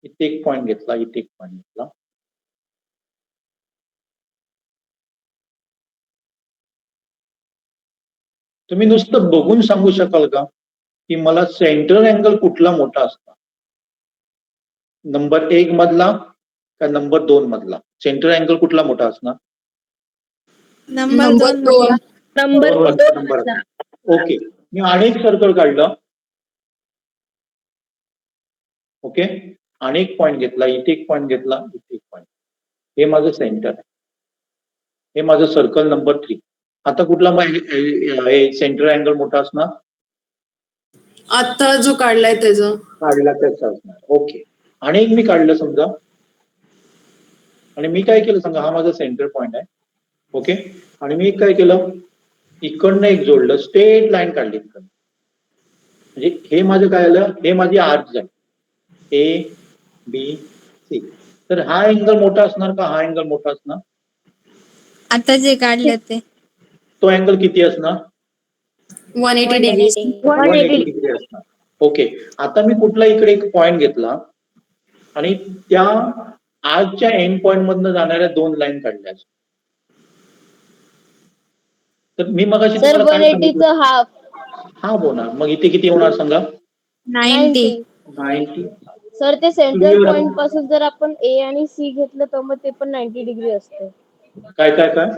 इथे एक पॉइंट घेतला, इथे एक पॉइंट घेतला. तुम्ही नुसतं बघून सांगू शकाल का की मला सेंट्रल अँगल कुठला मोठा असता, नंबर 1 मधला का नंबर 2 मधला? सेंट्रल अँगल कुठला मोठा असणार? नंबर 2. नंबर ओके, मी अनेक सर्कल काढलं. ओके, अनेक पॉइंट घेतला, इथे एक पॉइंट घेतला, इथे एक पॉइंट. हे माझं सेंटर आहे, हे माझं सर्कल नंबर 3. आता कुठला सेंट्रल अँगल मोठा असणार? आता जो काढलाय त्याचं. काढला त्याचा असणार. ओके, आणि एक मी काढलं समजा, आणि मी काय केलं सांगा, हा माझा सेंटर पॉइंट आहे. ओके, आणि मी काय केलं, इकडनं एक जोडलं, स्ट्रेट लाईन काढली इकडनं. म्हणजे हे माझं काय आलं, हे माझी आर्च झाली, ABC. तर हा अँगल मोठा असणार का हा अँगल मोठा असणार? आता जे काढलं ते. तो अँगल किती असणार? 180 डिग्री. 180 डिग्री असणार. ओके, आता मी कुठला इकडे एक पॉइंट घेतला आणि त्या आजच्या एंड पॉइंट मधनं जाणाऱ्या 2 लाईन काढल्या. तर मी मगाशी सर तुम्हाला काय सांगितलं? 180चं हाफ. हा होणार. मग इथे किती होणार सांगा? 90. 90. सर ते सेंट्रल Clear. पॉइंट पासून जर आपण ए आणि सी घेतलं तर मग ते पण 90 डिग्री असते. काय काय काय?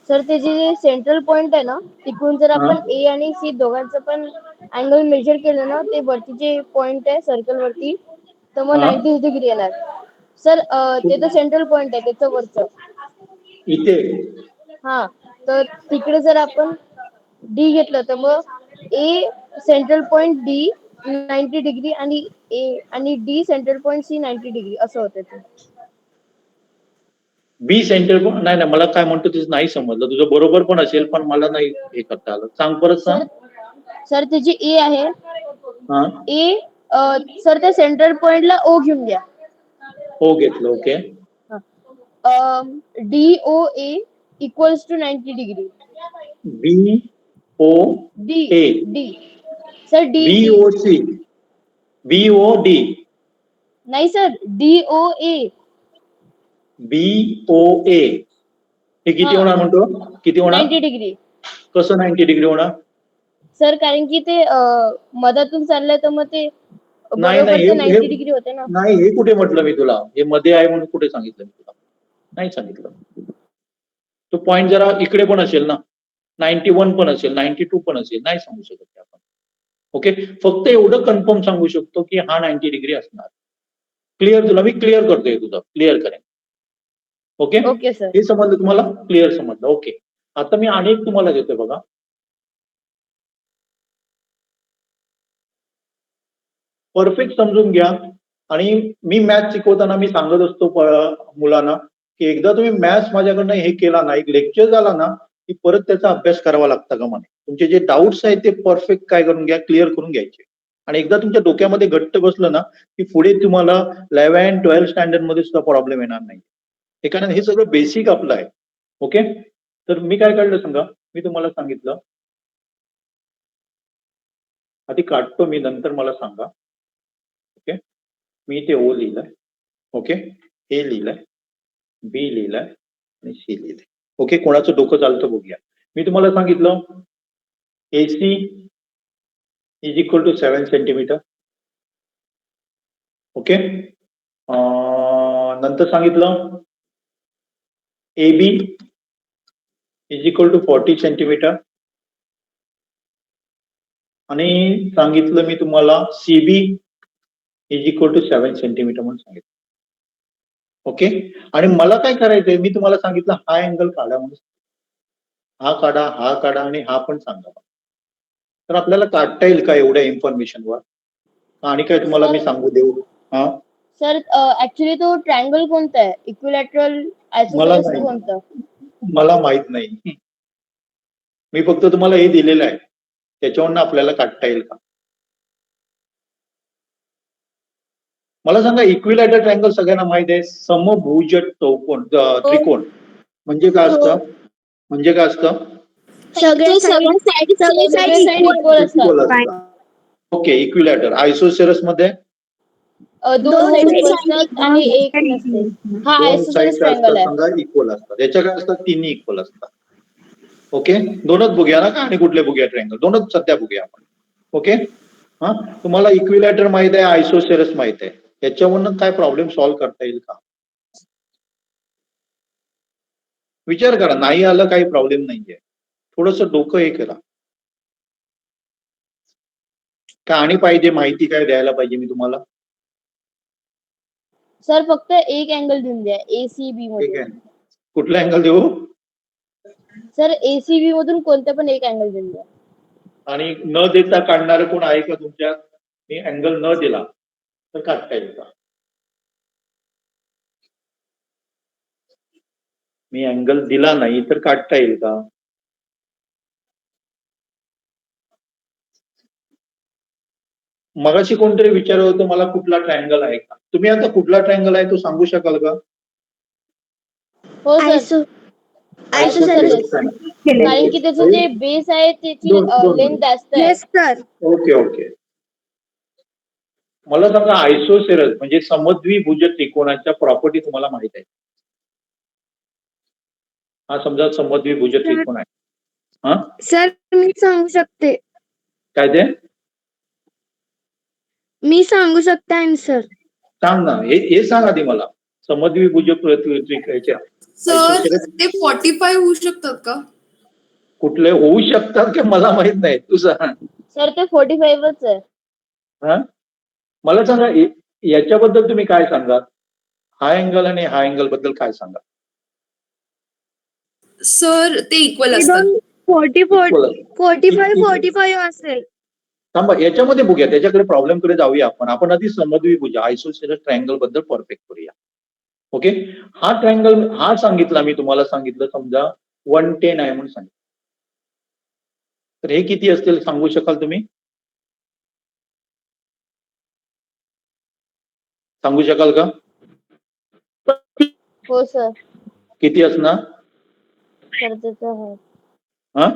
सर ते जे सेंट्रल पॉइंट आहे ना, तिकडून जर आपण ए आणि सी दोघांचं पण अँगल मेजर केलं ना, ते वरती जे पॉइंट आहे सर्कल वरती, तर मग 90 डिग्री येणार. सर ते तर सेंट्रल पॉइंट आहे त्याचं वरचं. इथे हा, तर तिकडे जर आपण डी घेतलं तर मग A central point D 90 degree आणि ए आणि D central point C 90 degree असं होतं ते. बी सेंटर पण नाही, मला काय म्हणतो तेच नाही समजलं. तुझं बरोबर पण असेल पण मला नाही हे करता आलं. सांग परत सांग. सर ते जे ए आहे, हा, ए सर त्या सेंट्रल पॉइंटला ओ घेऊन घ्या. हो घेतलं. Okay, D O A equals to 90 degree. B O D A D sir D B O C B O D नाही sir, D O A. B O A हे किती होणार म्हणतो? किती होणार? 90 डिग्री. कसं 90 डिग्री होणार? सर कारण की ते मधातून चाललंय तर मग ते नाही बरोबर नाही, ते 90 डिग्री होते ना. नाही, हे कुठे म्हटलं मी तुला? हे मध्ये आहे म्हणून कुठे सांगितलं मी तुला? नाही सांगितलं. तो पॉइंट जरा इकडे पण असेल ना, 91 पण असेल, 92 पण असेल, नाही सांगू शकत आपण. ओके, फक्त एवढं कन्फर्म सांगू शकतो की हा 90 डिग्री असणार. क्लिअर? तुला मी क्लिअर करतोय, तुझं क्लिअर करेन. Okay, okay sir. हे समजलं तुम्हाला? क्लिअर समजलं. ओके, आता मी अनेक तुम्हाला देतोय बघा. परफेक्ट समजून घ्या. आणि मी मॅथ्स शिकवताना मी सांगत असतो मुलांना की एकदा तुम्ही मॅथ्स माझ्याकडनं हे केला ना, एक लेक्चर झाला ना, की परत त्याचा अभ्यास करावा लागतं का म्हणे. तुमचे जे डाऊट्स आहेत ते परफेक्ट काय करून घ्या, क्लिअर करून घ्यायचे. आणि एकदा तुमच्या डोक्यामध्ये घट्ट बसलं ना की पुढे तुम्हाला 11, 12 स्टँडर्ड मध्ये सुद्धा प्रॉब्लेम येणार नाही. हे कारण हे सगळं बेसिक आपलं आहे. ओके, तर मी काय काढलं सांगा, मी तुम्हाला सांगितलं आधी काढतो मी, नंतर मला सांगा. ओके, मी इथे ओ लिहिलंय, ओके, ए लिहिलंय, बी लिहिलंय आणि सी लिहिलंय. ओके, कोणाचं डोकं चालतं बघूया. मी तुम्हाला सांगितलं AC is equal to 7 centimetre. Okay, नंतर सांगितलं AB is equal to 40 centimetre आणि सांगितलं मी तुम्हाला CB is equal to 7 centimetre म्हणून सांगितलं. ओके, आणि मला काय करायचंय, मी तुम्हाला सांगितलं हा अँगल काढा म्हणून, हा काढा आणि हा पण सांगा. तर आपल्याला काढता येईल का एवढ्या इन्फॉर्मेशनवर? आणि काय तुम्हाला मी सांगू देऊ? हा सर ऍक्च्युली तो ट्रायंगल कोणता आहे, इक्विलॅटरल मला आयसोसेलेस नाही. कोणतं? मला माहित नाही. मी फक्त तुम्हाला हे दिलेलं आहे, त्याच्यावरनं आपल्याला काढता येईल का? मला सांगा, इक्विलॅटरल ट्रायंगल सगळ्यांना माहित आहे, समभुज चौकोन त्रिकोण म्हणजे काय असतं? म्हणजे काय असतं? सगळ्या साईड इक्वल असतात. इक्वल असतं. ओके, इक्विलॅटर. आयसोसेरस मध्ये दोन साईड असतात आणि एक नसते. हा दोन आयसोसेलेस साईड ट्रायंगल आहे. समजा इक्वल असतात. याच्या काय असतात? तिन्ही इक्वल असतात. ओके, दोनच बघूया ना का, आणि कुठले बघूया ट्रायंगल? दोनच सध्या बघूया आपण. ओके, हा, तुम्हाला इक्विलॅटर माहित आहे, आयसोसेरस माहित आहे, याच्यावरून काय प्रॉब्लेम सॉल्व्ह करता येईल का? विचार करा, नाही आलं काही प्रॉब्लेम नाहीये, थोडस डोकं हे करा. का आणि पाहिजे माहिती काय द्यायला पाहिजे मी तुम्हाला? सर फक्त एक अँगल देऊन द्या, ACB ठीक मधून. आहे, कुठला अँगल देऊ? सर ACB मधून कोणता पण एक अँगल देऊन द्या. आणि न देता काढणारं कोण आहे का तुमच्यात? मी अँगल न दिला तर काढता येईल का? मी अँगल दिला नाही तर काढता येईल का? मगाशी कोणतरी विचारलं होतं मला, कुठला ट्रायंगल आहे का? तुम्ही आता कुठला ट्रायंगल आहे तो सांगू शकाल का? हो सर, आयसोसेलेस. कारण की त्याचं जे बेस आहे त्याची दोन. लेंथ जास्त आहे. सर. ओके. मला सांगा, आयसोसेरस म्हणजे समद्विभुज त्रिकोणाच्या प्रॉपर्टी तुम्हाला माहित आहे? हा समजा समद्विभुज त्रिकोण आहे. हा सर मी सांगू शकते. काय ते? मी सांगू शकते आन्सर. सांग ना, हे सांग आधी मला. समद्विभुज त्रिकोणाच्या सर ते 45 होऊ शकतात का? कुठले होऊ शकतात की मला माहित नाही, तू सांग. सर ते 45च आहे. हा, मला सांगा, याच्याबद्दल तुम्ही काय सांगा? हा अँगल आणि हा अँगल बद्दल काय सांगा? सर ते इक्वल असतात. 45 असेल. थांबा, याच्यामध्ये बघूया, त्याच्याकडे प्रॉब्लेम कडे जाऊया आपण आधी समद्विभुज आयसोसेरस ट्रायंगल बद्दल परफेक्ट करूया. ओके, हा ट्रायंगल हा सांगितला, मी तुम्हाला सांगितलं समजा 110 आहे म्हणून सांगितलं, तर हे किती असतील सांगू शकाल तुम्ही? सांगू शकाल का? हो सर. किती असणार? सर त्याचं आहे हा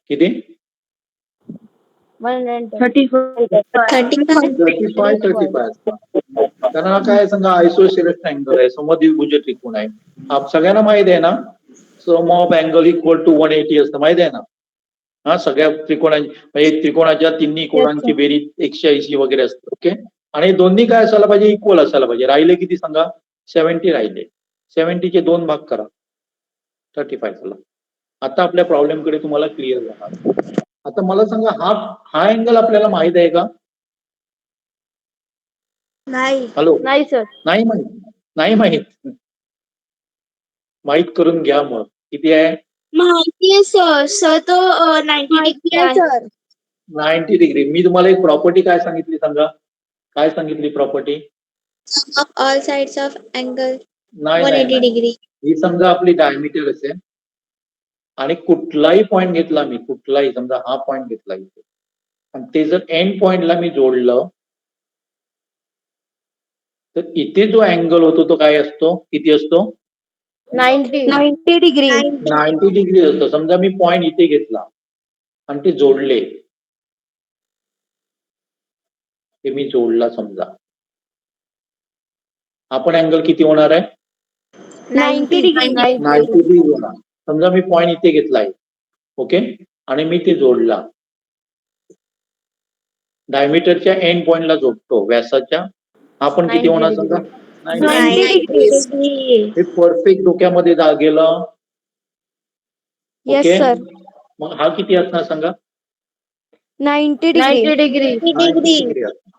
किती? 35. कारण हा काय सांगा, आयसोसेरस ट्रायंगल आहे, समद्विभुज त्रिकोण आहे. सगळ्यांना माहित आहे ना, सम ऑफ अँगल इक्वल टू 180 असतं, माहित आहे ना? हा, सगळ्या म्हणजे त्रिकोणाच्या तिन्ही कोणांची बेरीज 180 वगैरे असते. ओके, आणि दोन्ही काय असायला पाहिजे? इक्वल असायला पाहिजे. राहिले किती सांगा? 70 राहिले. 70चे 2 भाग करा, 35 झाला. आता आपल्या प्रॉब्लेम कडे तुम्हाला क्लिअर झाला. आता मला सांगा, हा अँगल आपल्याला माहित आहे का? नाही. हॅलो, नाही सर. नाही माहित. माहित करून घ्या मग. किती आहे? माहिती आहे सर तो 90 डिग्री आहे. Sir 90 degree. मी तुम्हाला एक प्रॉपर्टी काय सांगितली सांगा? काय सांगितली property? All sides of angle नाही 180 डिग्री. ही समजा आपली डायमीटर असेल आणि कुठलाही पॉइंट घेतला मी, कुठलाही समजा हा पॉइंट घेतला इथे, आणि ते जर एंड पॉइंटला मी जोडलं तर इथे जो अँगल होतो तो काय असतो? किती असतो? 90. 90 डिग्री. 90 डिग्री असतं. समजा मी पॉइंट इथे घेतला आणि ते जोडले, ते मी जोडला समजा, आपण अँगल किती होणार आहे? 90 डिग्री. 90 डिग्री होणार. समजा मी पॉइंट इथे घेतलाय, ओके, आणि मी ते जोडला, डायमीटरच्या एंड पॉइंटला जोडतो व्यासाच्या, आपण किती 90 होणार डिग्री. समजा? 90 डिग्री. हे परफेक्ट डोक्यामध्ये गेलं. Yes okay, sir. मग हा किती असणार सांगा? 90 डिग्री. 90 डिग्री. 90 डिग्री असणार.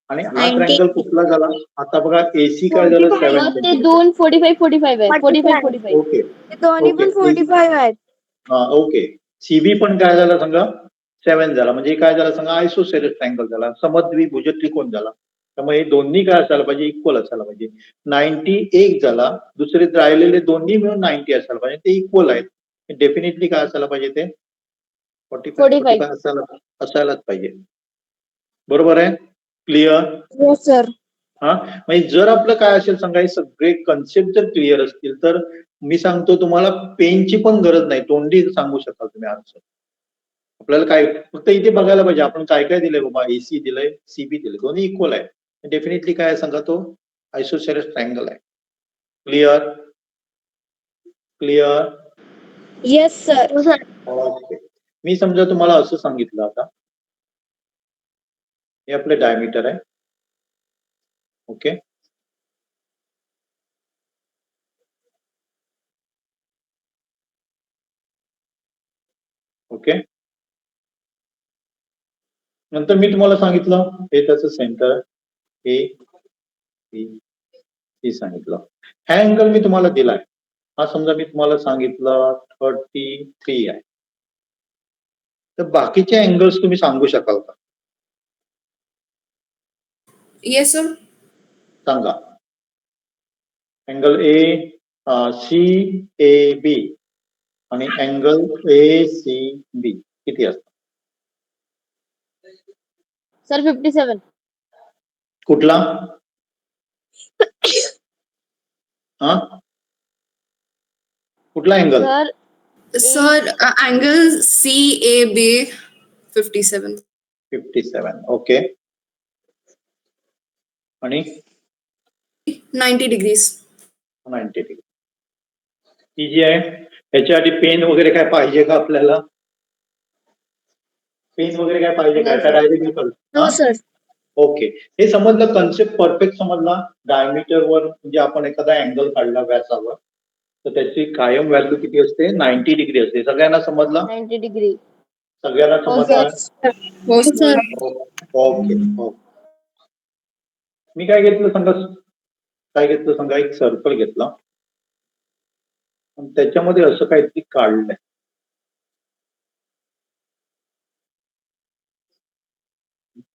आणि हा 90 ट्रँगल कुठला झाला? आता बघा एसी काय झालं? 7 मग ते दोन 45 आहे. 45. ओके, ते दोन्ही पण ओके. 45 आहेत. ओके, सीबी पण काय झाला सांगा? 7 झाला. म्हणजे काय झालं सांगा? आयसोसेलेस ट्रँगल झाला, समद्विभुज त्रिकोण झाला. त्यामुळे हे दोन्ही काय असायला पाहिजे? इक्वल असायला पाहिजे. 90 एक झाला, दुसरे राहिलेले दोन्ही मिळून 90 असायला पाहिजे. ते इक्वल आहेत. डेफिनेटली काय असायला पाहिजे? ते 45 असायलाच पाहिजे. बरोबर आहे? क्लिअर? Yes sir. हा, म्हणजे जर आपलं काय असेल सांगा, हे सगळे कन्सेप्ट जर क्लिअर असतील तर मी सांगतो तुम्हाला पेनची पण गरज नाही, तोंडी सांगू शकाल तुम्ही आन्सर. आपल्याला काय फक्त इथे बघायला पाहिजे आपण काय काय दिलंय बाबा. एसी दिलंय, सीबी दिलंय, दोन्ही इक्वल आहे. डेफिनेटली काय आहे सांगा? तो आयसोसेलेस ट्रायंगल आहे. Clear? Clear? Yes sir. Okay, मी समजा तुम्हाला असं सांगितलं, आता हे आपले डायमीटर आहे, ओके, ओके. नंतर मी तुम्हाला सांगितलं हे त्याचं सेंटर ए बी सांगितलं. हा अँगल मी तुम्हाला दिलाय, हा समजा मी तुम्हाला सांगितलं 33 आहे. तर बाकीचे अँगल्स तुम्ही सांगू शकाल का? Yes sir. सांगा. Angle A C A B आणि अँगल ए सी बी किती असतात? सर 57. कुठला? हा, कुठला angle? Sir sir angle CAB 57. 57. Okay, आणि 90 डिग्रीज. 90 डिग्री. इजी आहे. ह्याच्या आधी पेन वगैरे काय पाहिजे का आपल्याला? पेन वगैरे काय पाहिजे का? डायरेक्ट हो सर. ओके, हे समजलं, कन्सेप्ट परफेक्ट समजला. डायमीटरवर म्हणजे आपण एखादा अँगल काढला व्यासावर, तर त्याची कायम व्हॅल्यू किती असते? 90 डिग्री असते. सगळ्यांना समजलं? 90 डिग्री. सगळ्यांना हो समजलं? हो सर. Okay, okay. मी काय घेतलं सांगा? काय घेतलं सांगा? एक सर्कल घेतला आणि त्याच्यामध्ये असं काहीतरी काढलंय.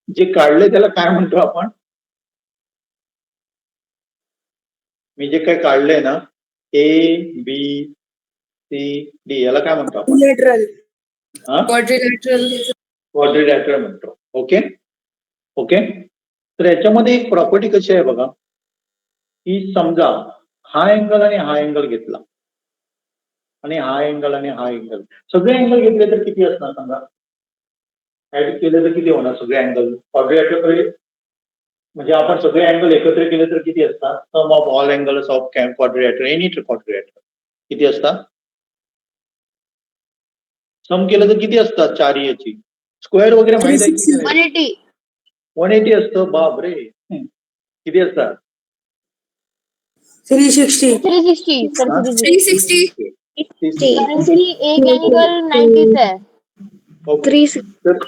जे काढलंय त्याला काय म्हणतो आपण? मी जे काय काढलंय ना, ए बी सी डी, याला काय म्हणतो आपण? लेटरल. हा, क्वाड्रिलॅटरल. क्वाड्रिलॅटरल म्हणतो. Okay, okay. तर याच्यामध्ये एक प्रॉपर्टी कशी आहे बघा, की समजा हा अँगल आणि हा अँगल घेतला आणि हा अँगल आणि हा अँगल, सगळे अँगल घेतले तर किती असणार सांगा? ऍड केले तर किती होणार सगळे अँगल? क्वाड्रिलॅटरल म्हणजे आपण सगळे अँगल एकत्र केले तर किती असतात? Sum of all angles of quadrilateral, any quadrilateral किती असतात? सम केलं तर किती असतात? 4 याची स्क्वेअर वगैरे माहिती आहे किती? 180. 180 असतं. बापरे, किती असतात? 360. 360. सर हा? 360. 360. कारण की एक अँगल 90 आहे. ओके, तर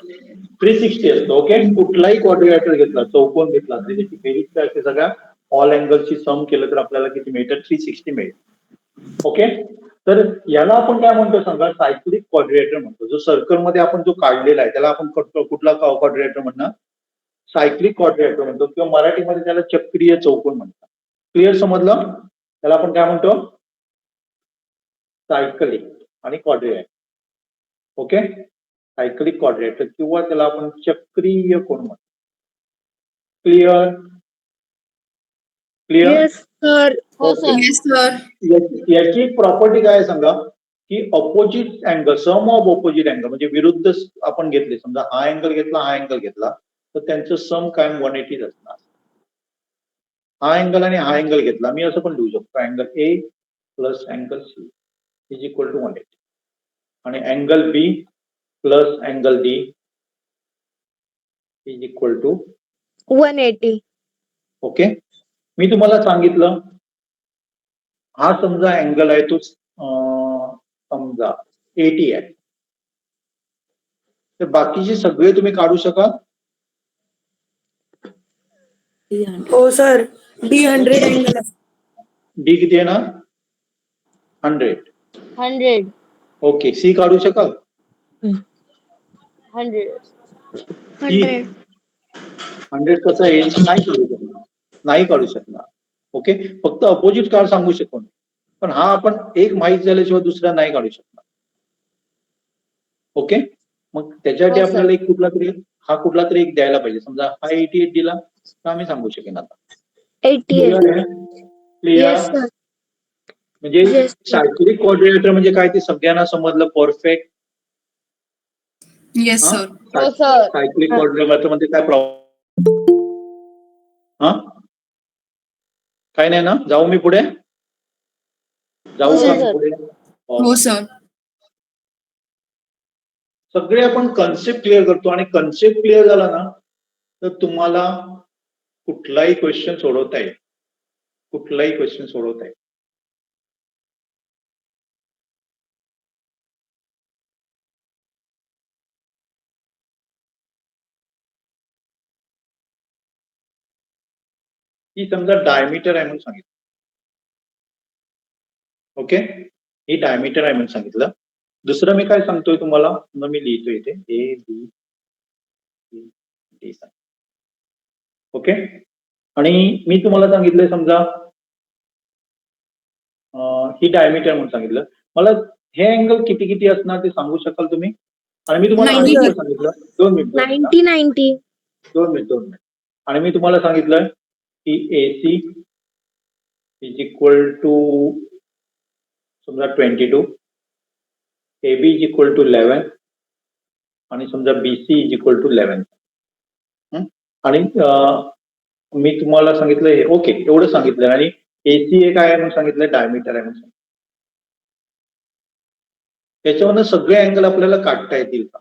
360 असतं. ओके, कुठलाही क्वाड्रिलॅटर घेतला, चौकोन घेतला, त्याची बेरीज काय असते? सगळ्या ऑल अँगलची सम केलं तर आपल्याला किती मिळतं? 360 मिळेल. ओके, तर याला आपण काय म्हणतो सांगा? सायक्लिक क्वाड्रिलॅटर म्हणतो. जो सर्कल मध्ये आपण जो काढलेला आहे त्याला आपण कुठला क्वाड्रिलॅटर म्हणणार? सायक्लिक क्वाड्रिलॅटर म्हणतो, किंवा मराठीमध्ये त्याला चक्रीय चौकोन म्हणतात. क्लिअर समजलं? त्याला आपण काय म्हणतो? सायक्लिक आणि क्वाड्रिलॅटर. ओके, सायक्लिक क्वाड्रिलॅटर किंवा त्याला आपण चक्रीय कोन म्हणतो. क्लिअर? क्लिअर? Yes sir. हो सर. Yes, sir. याची एक प्रॉपर्टी काय आहे सांगा, की opposite angle, sum of opposite angle म्हणजे विरुद्ध आपण घेतले, समजा हा अँगल घेतला, हा अँगल घेतला, तर त्यांचं सम कायम 180 असणार. हा अँगल आणि हा अँगल घेतला, मी असं पण लिहू शकतो, angle A plus angle C is equal to 180 आणि angle B plus angle D is equal to 180. Okay. मी तुम्हाला सांगितलं हा समजा अँगल आहे तो समजा 80 आहे, तर बाकीचे सगळे तुम्ही काढू शकाल. हो सर. D100 angle. डी किती आहे ना 100. 100. ओके. सी काढू शकाल 100. 100. 100 कसं येईल नाही काढू शकणार, नाही काढू शकणार. ओके. फक्त अपोजिट काढ सांगू शकतो, पण हा आपण एक माहीत झाल्याशिवाय दुसरा नाही काढू शकणार. ओके. मग त्याच्यासाठी हो, सर. आपल्याला एक कुठला तरी एक द्यायला पाहिजे. समजा हा 88 दिला तर आम्ही सांगू शकेन आता. 88. Clear Yes, sir. म्हणजे Yes, sir. सायक्लिक क्वाड्रिलेटरल म्हणजे काय ते सगळ्यांना समजलं परफेक्ट. Yes, sir. हो सर. सायक्लिक क्वाड्रिलेटरल म्हणजे काय प्रॉब्लेम? हा काय नाही ना. जाऊ मी पुढे, जाऊ हो, का मी सर. पुढे? हो sir. सगळे आपण कन्सेप्ट क्लिअर करतो आणि कन्सेप्ट क्लिअर झाला ना तर तुम्हाला कुठलाही क्वेश्चन सोडवता येईल, कुठलाही क्वेश्चन सोडवता येईल. ही समजा डायमीटर आहे म्हणून सांगितलं. ओके. ही डायमीटर आहे म्हणून सांगितलं. दुसरं मी काय सांगतोय तुम्हाला, मग मी लिहितो इथे ए बी डी. ओके. आणि मी तुम्हाला सांगितलंय समजा ही डायमीटर म्हणून सांगितलं. मला हे अँगल किती किती असणार ते सांगू शकाल तुम्ही? आणि मी तुम्हाला 90. आणि काय सांगितलं, 2 मिनिट 90, 90. 2 मिनिट आणि मी तुम्हाला सांगितलं की AC इज इक्वल टू समजा 22, AB इज इक्वल टू 11 आणि समजा BC इज इक्वल टू 11. आणि मी तुम्हाला सांगितलं हे ओके एवढं सांगितलं आणि AC हे काय आहे म्हणून सांगितलं, डायमीटर आहे म्हणून सांगितलं. त्याच्यावरनं सगळे अँगल आपल्याला काढता येतील का?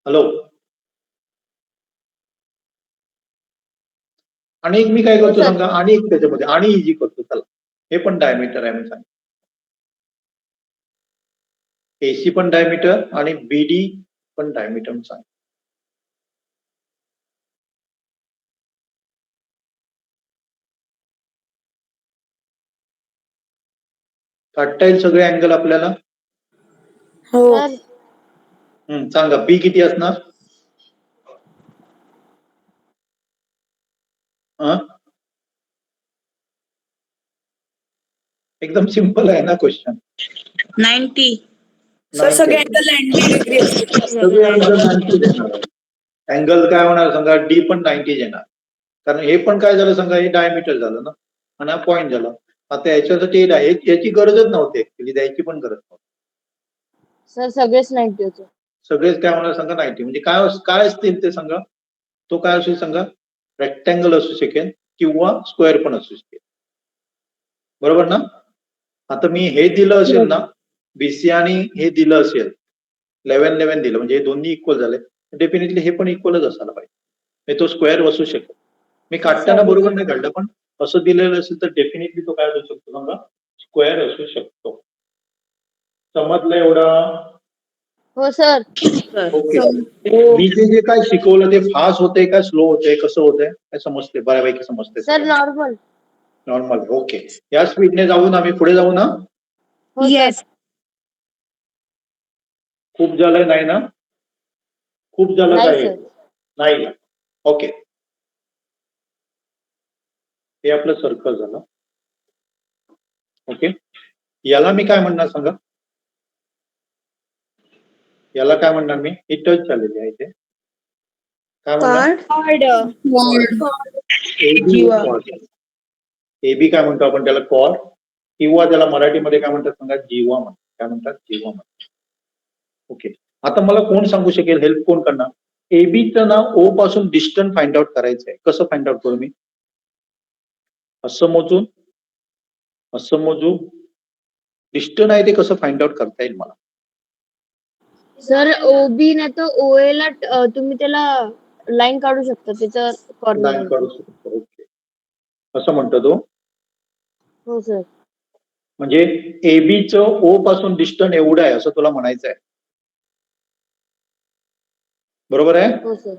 हॅलो. आणि एक मी काय करतो हो, सर. सांगा, आणि एक त्याच्यामध्ये आणि इझी करतो. चला हे पण डायमीटर आहे म्हणून सांगितलं. AC पण डायमीटर आणि BD पण डायमीटर म्हणून सांगितलं. काढता येईल सगळे अँगल आपल्याला. हो. सर. सांगा बी किती असणार? एकदम सिंपल आहे ना क्वेश्चन. 90. सर सगळे अँगल 90 डिग्री असतील. सगळे अँगल 90 देणार. अँगल काय होणार सांगा, डी पण 90 येणार, कारण हे पण काय झालं सांगा, हे डायमीटर झालं ना आणि हा पॉईंट झाला. आता याच्यासाठी याची गरजच नव्हती, ऍक्च्युली द्यायची पण गरज नव्हती. सर सगळेच 90 होते. सगळेच काय होणार सांगा 90. म्हणजे काय असतील ते सांगा. तो काय असेल सांगा, रेक्टँगल असू शकेल किंवा स्क्वेअर पण असू शकेल. बरोबर ना. आता मी हे दिलं असेल ना BC आणि हे दिलं असेल 11 दिलं म्हणजे हे दोन्ही इक्वल झाले, डेफिनेटली हे पण इक्वलच असायला पाहिजे. तो स्क्वेअर असू शकेल. मी काढताना बरोबर नाही काढलं, पण असं दिलेलं असेल तर डेफिनेटली तो काय असू शकतो सांगा, स्क्वेअर असू शकतो. समजलं एवढं? हो सर. ओके. मी जे काय शिकवलं ते फास्ट होते का स्लो होते, कसं होतंय काय समजते? बऱ्यापैकी समजते सर नॉर्मल. नॉर्मल. ओके. या स्पीडने जाऊन आम्ही पुढे जाऊ ना. हो Yes. सर. खूप झालंय नाही ना? खूप झालं नाही काय? सर. नाही. ओके. हे आपलं सर्कल झालं. ओके. याला मी काय म्हणणार सांगा, याला काय म्हणणार मी, ही टच झालेली आहे इथे. काय म्हणणार कॉर्ड जीवा. एबी काय म्हणतो आपण त्याला कॉर्ड, किंवा त्याला मराठीमध्ये काय म्हणतात सांगा, जीवा म्हणतात. काय म्हणतात? जीवा म्हणतात. ओके, आता मला कोण सांगू शकेल, हेल्प कोण करणार? एबीचं ना ओ पासून डिस्टन्स फाइंड आउट करायचं आहे. कसं फाइंड आउट करू मी? असं मोजू डिस्टन्स आहे ते कसं फाइंड आउट करता येईल मला? सर ओबी नाही तर ओए ला तुम्ही त्याला लाईन काढू शकता त्याच्या लाईन कॉर्नर. काढू शकतो. ओके, असं म्हणतो तो. हो सर. म्हणजे एबीचं ओ पासून डिस्टन्स एवढं आहे असं तुला म्हणायचं आहे, बरोबर आहे? हो सर.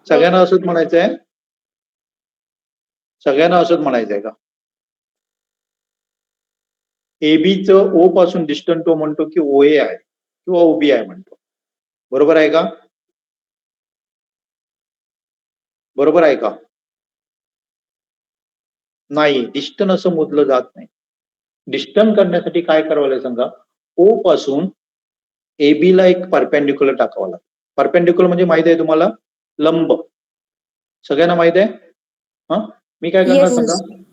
सगळ्यांना असंच म्हणायचं आहे? सगळ्यांना असंच म्हणायचं आहे का? एबीचं ओ पासून डिस्टन्स तो म्हणतो की ओए आहे किंवा ओबी आहे म्हणतो, बरोबर आहे का? बरोबर आहे का? नाही, डिस्टन्स असं मोजलं जात नाही. डिस्टन्स करण्यासाठी काय करावं लागेल सांगा? ओ पासून एबी ला एक परपेंडिक्युलर टाकावं लागेल. परपेंडिक्युलर म्हणजे माहित आहे तुम्हाला? लंब. सगळ्यांना माहित आहे? हा, मी काय करणार Yes. सांगा?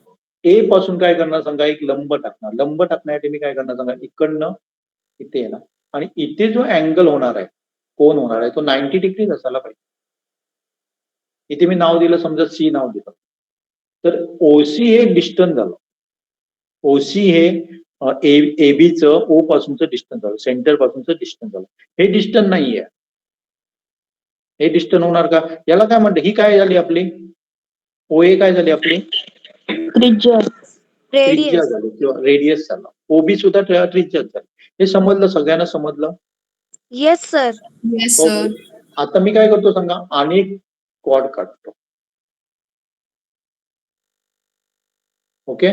ए पासून काय करणार सांगा? एक लंब टाकणार. लंब टाकण्यासाठी मी काय करणार सांगा? इकडनं इथे येणार आणि इथे जो अँगल होणार आहे, कोण होणार आहे, तो 90 डिग्रीज असायला पाहिजे. इथे मी नाव दिलं, समजा सी नाव दिलं, तर ओसी हे डिस्टन्स झालं. ओसी हे एबीचं ओ पासूनचं डिस्टन्स झालं, सेंटर पासूनचं डिस्टन्स झालं. हे डिस्टन्स नाहीये. हे डिस्टन्स होणार का? याला काय म्हणते? ही काय झाली आपली? ओए काय झाली आपली? त्रिज्या. त्रिज्या झाली किंवा रेडियस झाला. ओबी सुद्धा त्रिज्याच झाली. हे समजलं? सगळ्यांना समजलं? Yes sir. Yes okay. Sir. आता मी काय करतो सांगा? आणि कॉर्ड काढतो. ओके,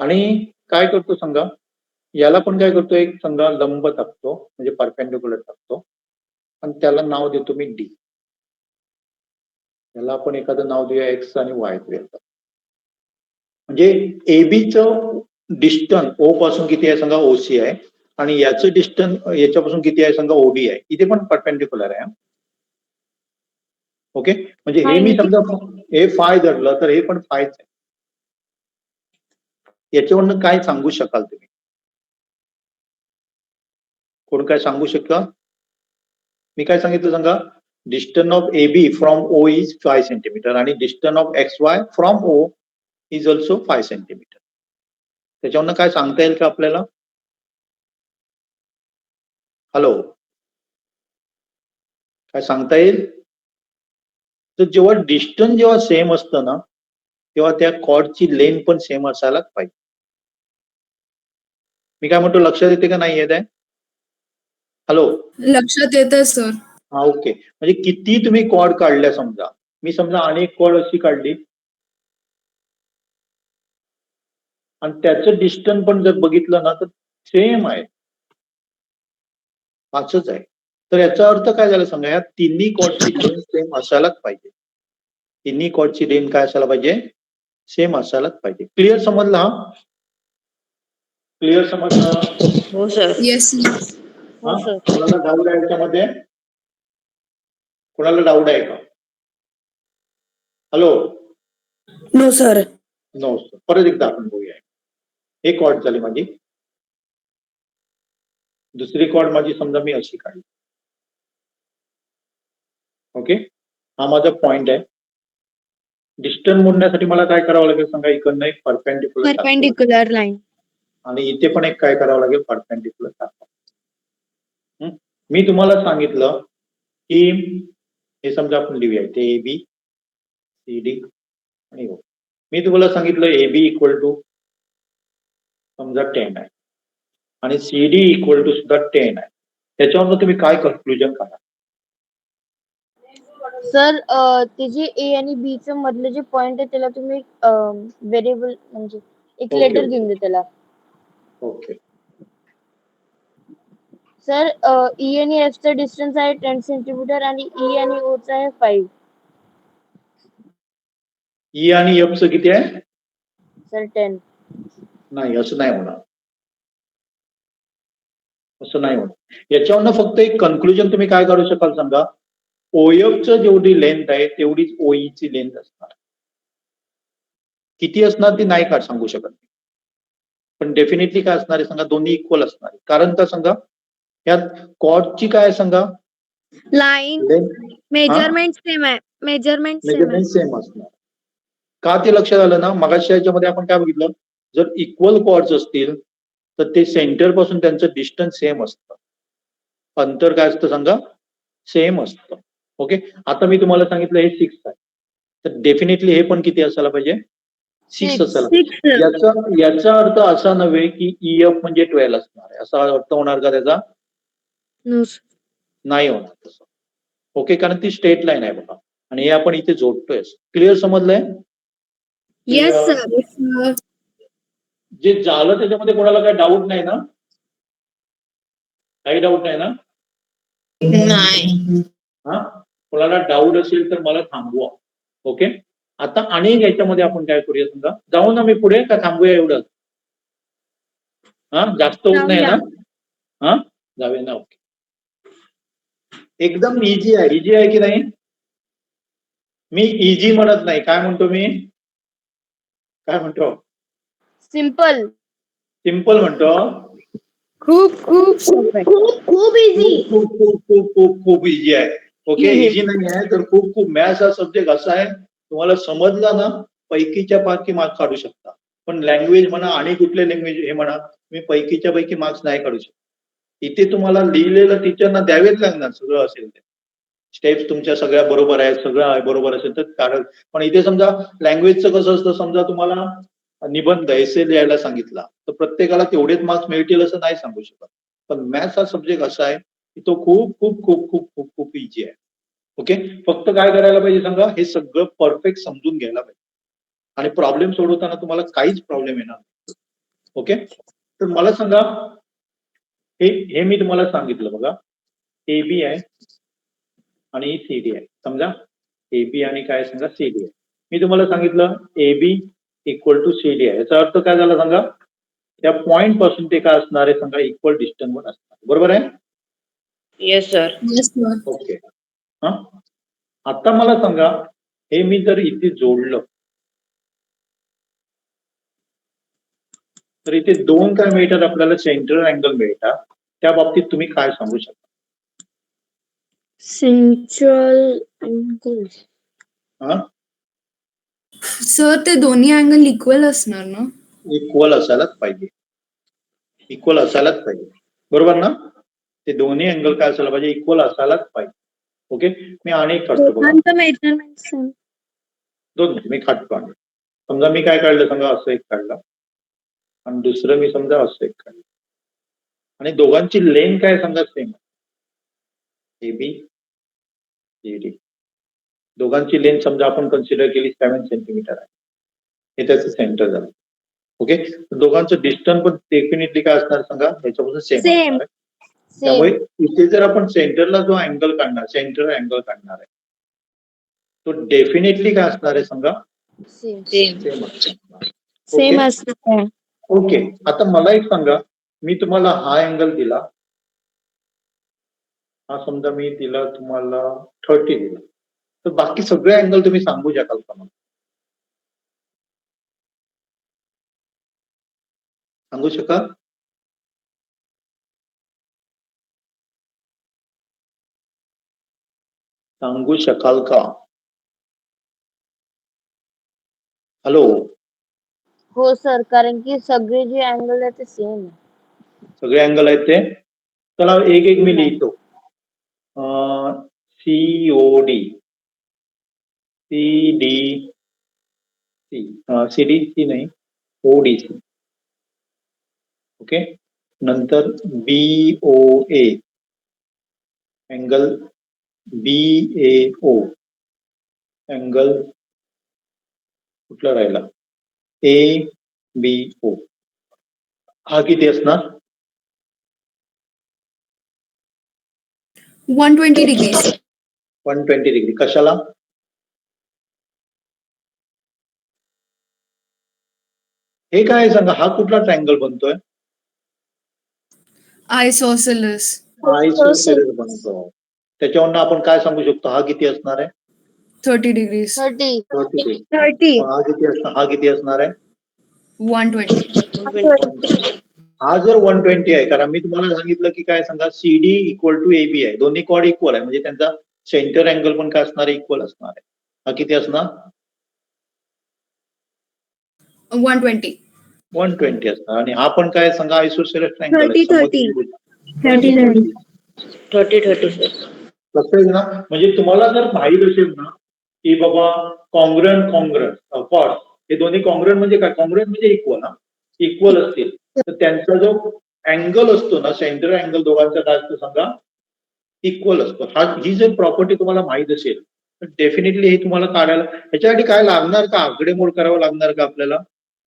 आणि काय करतो सांगा? याला पण काय करतो? एक समजा लंब टाकतो, म्हणजे परपेंडिक्युलर टाकतो आणि त्याला नाव देतो मी डी. याला आपण एखादं नाव देऊया एक्स आणि वाय देऊया. म्हणजे एबीचं डिस्टन्स ओ पासून किती आहे सांगा? ओसी आहे. आणि याचं डिस्टन्स याच्यापासून किती आहे सांगा? ओडी आहे. इथे पण परपेंडिक्युलर आहे. ओके, म्हणजे हे मी समजा हे फाय धरलं तर हे पण फायच आहे. याच्यावरनं काय सांगू शकाल तुम्ही? कोण काय सांगू शकता? मी काय सांगितलं सांगा? Distance of AB from O is 5 centimetre आणि distance of X Y from O is also 5 centimetre. त्याच्यावरनं काय सांगता येईल का आपल्याला? हॅलो, काय सांगता येईल? तर जेव्हा डिस्टन्स जेव्हा सेम असतं ना, तेव्हा त्या कॉर्डची लेंथ पण सेम असायलाच पाहिजे. मी काय म्हणतो, लक्षात येते का नाही येत आहे? हॅलो, लक्षात येतं सर. हा, ओके. म्हणजे किती तुम्ही कॉर्ड काढल्या समजा, मी समजा अनेक कॉर्ड अशी काढली आणि त्याचं डिस्टन्स पण जर बघितलं ना तर सेम आहे, 5च आहे. तर याचा अर्थ काय झाला सांगा? या तिन्ही कॉर्डची लेंथ सेम असायलाच पाहिजे. तिन्ही कॉर्डची लेंथ काय असायला पाहिजे? सेम असायलाच पाहिजे. क्लिअर समजला? हा, क्लिअर समजलं? हो सर. येस हो सर. कोणाला डाऊट आहे याच्यामध्ये? कोणाला डाऊट आहे का? Hello, no sir. No sir. परत एकदा आपण बघूया. हे कॉर्ड झाली माझी. दुसरी कॉर्ड माझी समजा मी अशी काढली. ओके, हा माझा पॉइंट आहे. डिस्टन्स मोजण्यासाठी मला काय करावं लागेल सांगा? इकडनं एक परपेंडिक्युलर लाईन. आणि इथे पण एक काय करावं लागेल? परपेंडिक्युलर टाकावं. मी तुम्हाला सांगितलं की हे समजा आपण लिहूया इथे ए बी सी डी आणि ओ. मी तुम्हाला सांगितलं ए बी इक्वल टू समजा 10 आहे आणि सी डी इक्वल टू सुद्धा 10 आहे. त्याच्यावर तुम्ही काय कन्क्लुजन काढा? सर ते जे ए आणि बी चं मधलं जे पॉइंट आहे त्याला तुम्ही व्हेरिएबल म्हणजे एक Okay, लेटर okay. देऊन दे त्याला. ओके, सर ई आणि एफ चा डिस्टन्स आहे 10 सेंटीमीटर आणि ई आणि ओ चा आहे 5. ई आणि एफ चं किती आहे? सर 10. नाही, असं नाही होणार. असं नाही होणार. याच्यावरनं फक्त एक कन्क्लुजन तुम्ही काय काढू शकाल सांगा? OF जेवढी लेंथ आहे तेवढीच OE ची लेंथ असणार. किती असणार ती नाही का सांगू शकत, पण डेफिनेटली काय असणार आहे सांगा, दोन्ही इक्वल असणार आहे. कारण का सांगा, यात कॉर्डची काय सांगा, लाईन लेंथ मेजरमेंट सेम आहे. मेजरमेंट सेम आहे. मेजरमेंट सेम असणार. का ते लक्षात आलं ना, मगाच्या याच्यामध्ये आपण काय बघितलं, जर इक्वल कॉर्ड्स असतील तर ते सेंटर पासून त्यांचं डिस्टन्स सेम असतं, अंतर काय असतं सांगा, सेम असतं. ओके, आता मी तुम्हाला सांगितलं हे 6 आहे, तर डेफिनेटली हे पण किती असायला पाहिजे, 6 असायला पाहिजे. याचा अर्थ असा नव्हे की EF म्हणजे 12 असणार आहे, असा अर्थ होणार का त्याचा, नाही होणार तसं. ओके, कारण ती स्ट्रेट लाईन आहे बघा, आणि हे आपण इथे जोडतोय. क्लिअर समजलंय? Yes sir. जे झालं त्याच्यामध्ये कोणाला काही डाऊट नाही ना, काही डाऊट नाही ना? नाही. हा, कोणाला डाऊट असेल तर मला थांबवा. ओके, आता अनेक याच्यामध्ये आपण काय करूया समजा, जाऊ ना मी पुढे का थांबूया एवढं? हा, जास्त होत नाही ना? हा, जाऊया ना. ओके, एकदम इझी आहे. इझी आहे की नाही? मी इझी म्हणत नाही, काय म्हणतो मी, काय म्हणतो, सिम्पल. सिम्पल म्हणतो. खूप खूप सोपं आहे. खूप इझी. खूप खूप खूप खूप खूप इझी आहे. ओके, इझी नाही आहे तर खूप खूप. मॅथ्स हा सब्जेक्ट असा आहे, तुम्हाला समजला ना पैकीच्या पैकी मार्क्स काढू शकता, पण लँग्वेज म्हणा आणि कुठले लँग्वेज हे म्हणा, तुम्ही पैकीच्या पैकी मार्क्स नाही काढू शकता. इथे तुम्हाला लिहिलेलं टीचरना द्यावेच लागणार, सगळं असेल ते स्टेप्स तुमच्या सगळ्या बरोबर आहेत, सगळं बरोबर असेल तर कारण. पण इथे समजा लँग्वेजचं कसं असतं, समजा तुम्हाला निबंध एसे लिहायला सांगितला तर प्रत्येकाला तेवढेच मार्क्स मिळतील असं नाही सांगू शकत. पण मॅथ्स हा सब्जेक्ट असा आहे की तो खूप खूप खूप खूप खूप खूप इझी आहे. ओके, फक्त काय करायला पाहिजे सांगा, हे सगळं परफेक्ट समजून घ्यायला पाहिजे आणि प्रॉब्लेम सोडवताना तुम्हाला काहीच प्रॉब्लेम येणार नाही. ओके, तर मला सांगा, हे मी तुम्हाला सांगितलं बघा, AB आहे आणि CD आहे. समजा AB आणि काय सांगा, CD आहे. मी तुम्हाला सांगितलं AB इक्वल टू CD आहे. याचा अर्थ काय झाला सांगा, त्या पॉइंट पासून ते काय असणार आहे सांगा, इक्वल डिस्टन्सवर असणार. बरोबर आहे? Yes sir. Yes sir. Okay, हा, आता मला सांगा, हे मी जर इथे जोडलं तर इथे 2 काय मिळतात आपल्याला, सेंट्रल अँगल मिळतात. त्या बाबतीत तुम्ही काय सांगू शकता? Central angle. हा, सर ते दोन्ही अँगल इक्वल असणार ना? इक्वल असायलाच पाहिजे, इक्वल असायलाच पाहिजे. बरोबर ना? ते दोन्ही अँगल काय असायला पाहिजे, इक्वल असायलाच पाहिजे. ओके, मी अनेक काढतो बघा, मेजरमेंट सेम. 2 मिनिट मी काढतो. आणि समजा मी काय काढलं सांगा, असं एक काढलं आणि दुसरं मी समजा असं एक काढलं आणि दोघांची लेंथ काय समजा सेम, AB CD, दोघांची लेंथ समजा आपण कन्सिडर केली 7 सेंटीमीटर आहे, हे त्याचं सेंटर झालं. ओके, दोघांचं डिस्टन्स पण डेफिनेटली काय असणार सांगा, याच्यापासून सेम असणार आहे. त्यामुळे इथे जर आपण सेंटरला जो अँगल काढणार, सेंटर अँगल काढणार आहे, तो डेफिनेटली काय असणार आहे सांगा, सेम. सेम असणार. सेम असणार. ओके, आता मला एक सांगा, मी तुम्हाला हा अँगल दिला, हा समजा मी दिला तुम्हाला 30 दिला, तर बाकी सगळे अँगल तुम्ही सांगू शकाल का मला? सांगू शकाल? सांगू शकाल का? हॅलो, हो सर, कारण की सगळे जे अँगल आहेत ते सेम आहे. सगळे अँगल आहेत ते, चला एक एक मी लिहितो. COD, CDC नाही, ODC. ओके, नंतर BOA, अँगल BAO, अँगल कुठला राहिला, ABO. हा किती असणार? 120 डिग्रीज. 120 डिग्री. कशाला? हे काय सांगा, हा कुठला ट्रायंगल बनतोय? आयसोसेलस. आयसोसेलेस बनतो. त्याच्यावरनं आपण काय सांगू शकतो, हा किती असणार आहे? 30 degrees. 30. 30. हा किती असणार, हा किती असणार आहे? 120. हा जर 120 आहे, कारण मी तुम्हाला सांगितलं की काय सांगा, CD इक्वल टू AB आहे, दोन्ही कॉर्ड इक्वल आहे, म्हणजे त्यांचा सेंटर अँगल पण काय असणार आहे, इक्वल असणार आहे. हा किती असणार? 120. 120 असणार. आणि हा पण काय सांगा, आयसोसेलेस ट्रायंगल 30, 30. 30. 30 sir. कसं आहे ना, म्हणजे तुम्हाला जर माहीत असेल ना की बाबा कॉंग्रंट कॉर्ड हे दोन्ही कॉंग्रंट म्हणजे काय, कॉंग्रंट म्हणजे इक्वल, ना इक्वल असतील तर त्यांचा जो अँगल असतो ना, सेंटर अँगल दोघांचा काय असतो सांगा, इक्वल असतो. ही जर प्रॉपर्टी तुम्हाला माहित असेल तर डेफिनेटली हे तुम्हाला काढायला, ह्याच्यासाठी काय लागणार का, आकडेमोड करावं लागणार का आपल्याला,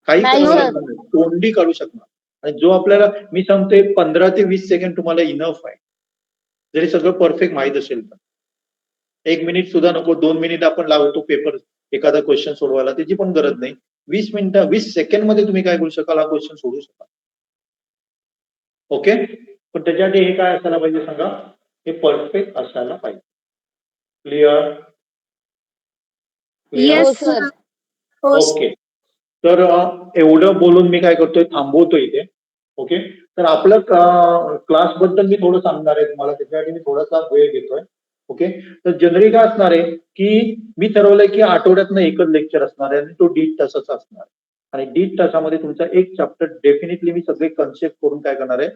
काही नाही करावं sir. लागणार नाही, तोंडी काढू शकणार. आणि जो आपल्याला मी सांगतोय 15 ते 20 सेकंड तुम्हाला इनफ आहे, जरी सगळं परफेक्ट माहित असेल तर. 1 मिनिट सुद्धा नको, 2 मिनिट आपण लावतो पेपर एखादा क्वेश्चन सोडवायला, त्याची पण गरज नाही. 20 मिनिटं 20 सेकंड मध्ये तुम्ही काय करू शकाल, हा क्वेश्चन सोडू शकाल. ओके, पण त्याच्यासाठी हे काय असायला पाहिजे सांगा, हे परफेक्ट असायला पाहिजे. क्लिअर? Yes, हो sir. सर. हो ओके, तर एवढं बोलून मी काय करतोय, थांबवतो इथे. ओके, तर आपलं क्लास बद्दल मी थोडं सांगणार आहे तुम्हाला, त्याच्यासाठी मी थोडासा वेळ घेतोय. ओके, तर जनरली काय असणार आहे की मी ठरवलंय की आठवड्यातनं एकच लेक्चर असणार आहे आणि तो 1.5 तासाचा असणार आहे. आणि 1.5 तासामध्ये तुमचा एक चॅप्टर डेफिनेटली मी सगळे कन्सेप्ट करून काय करणार आहे,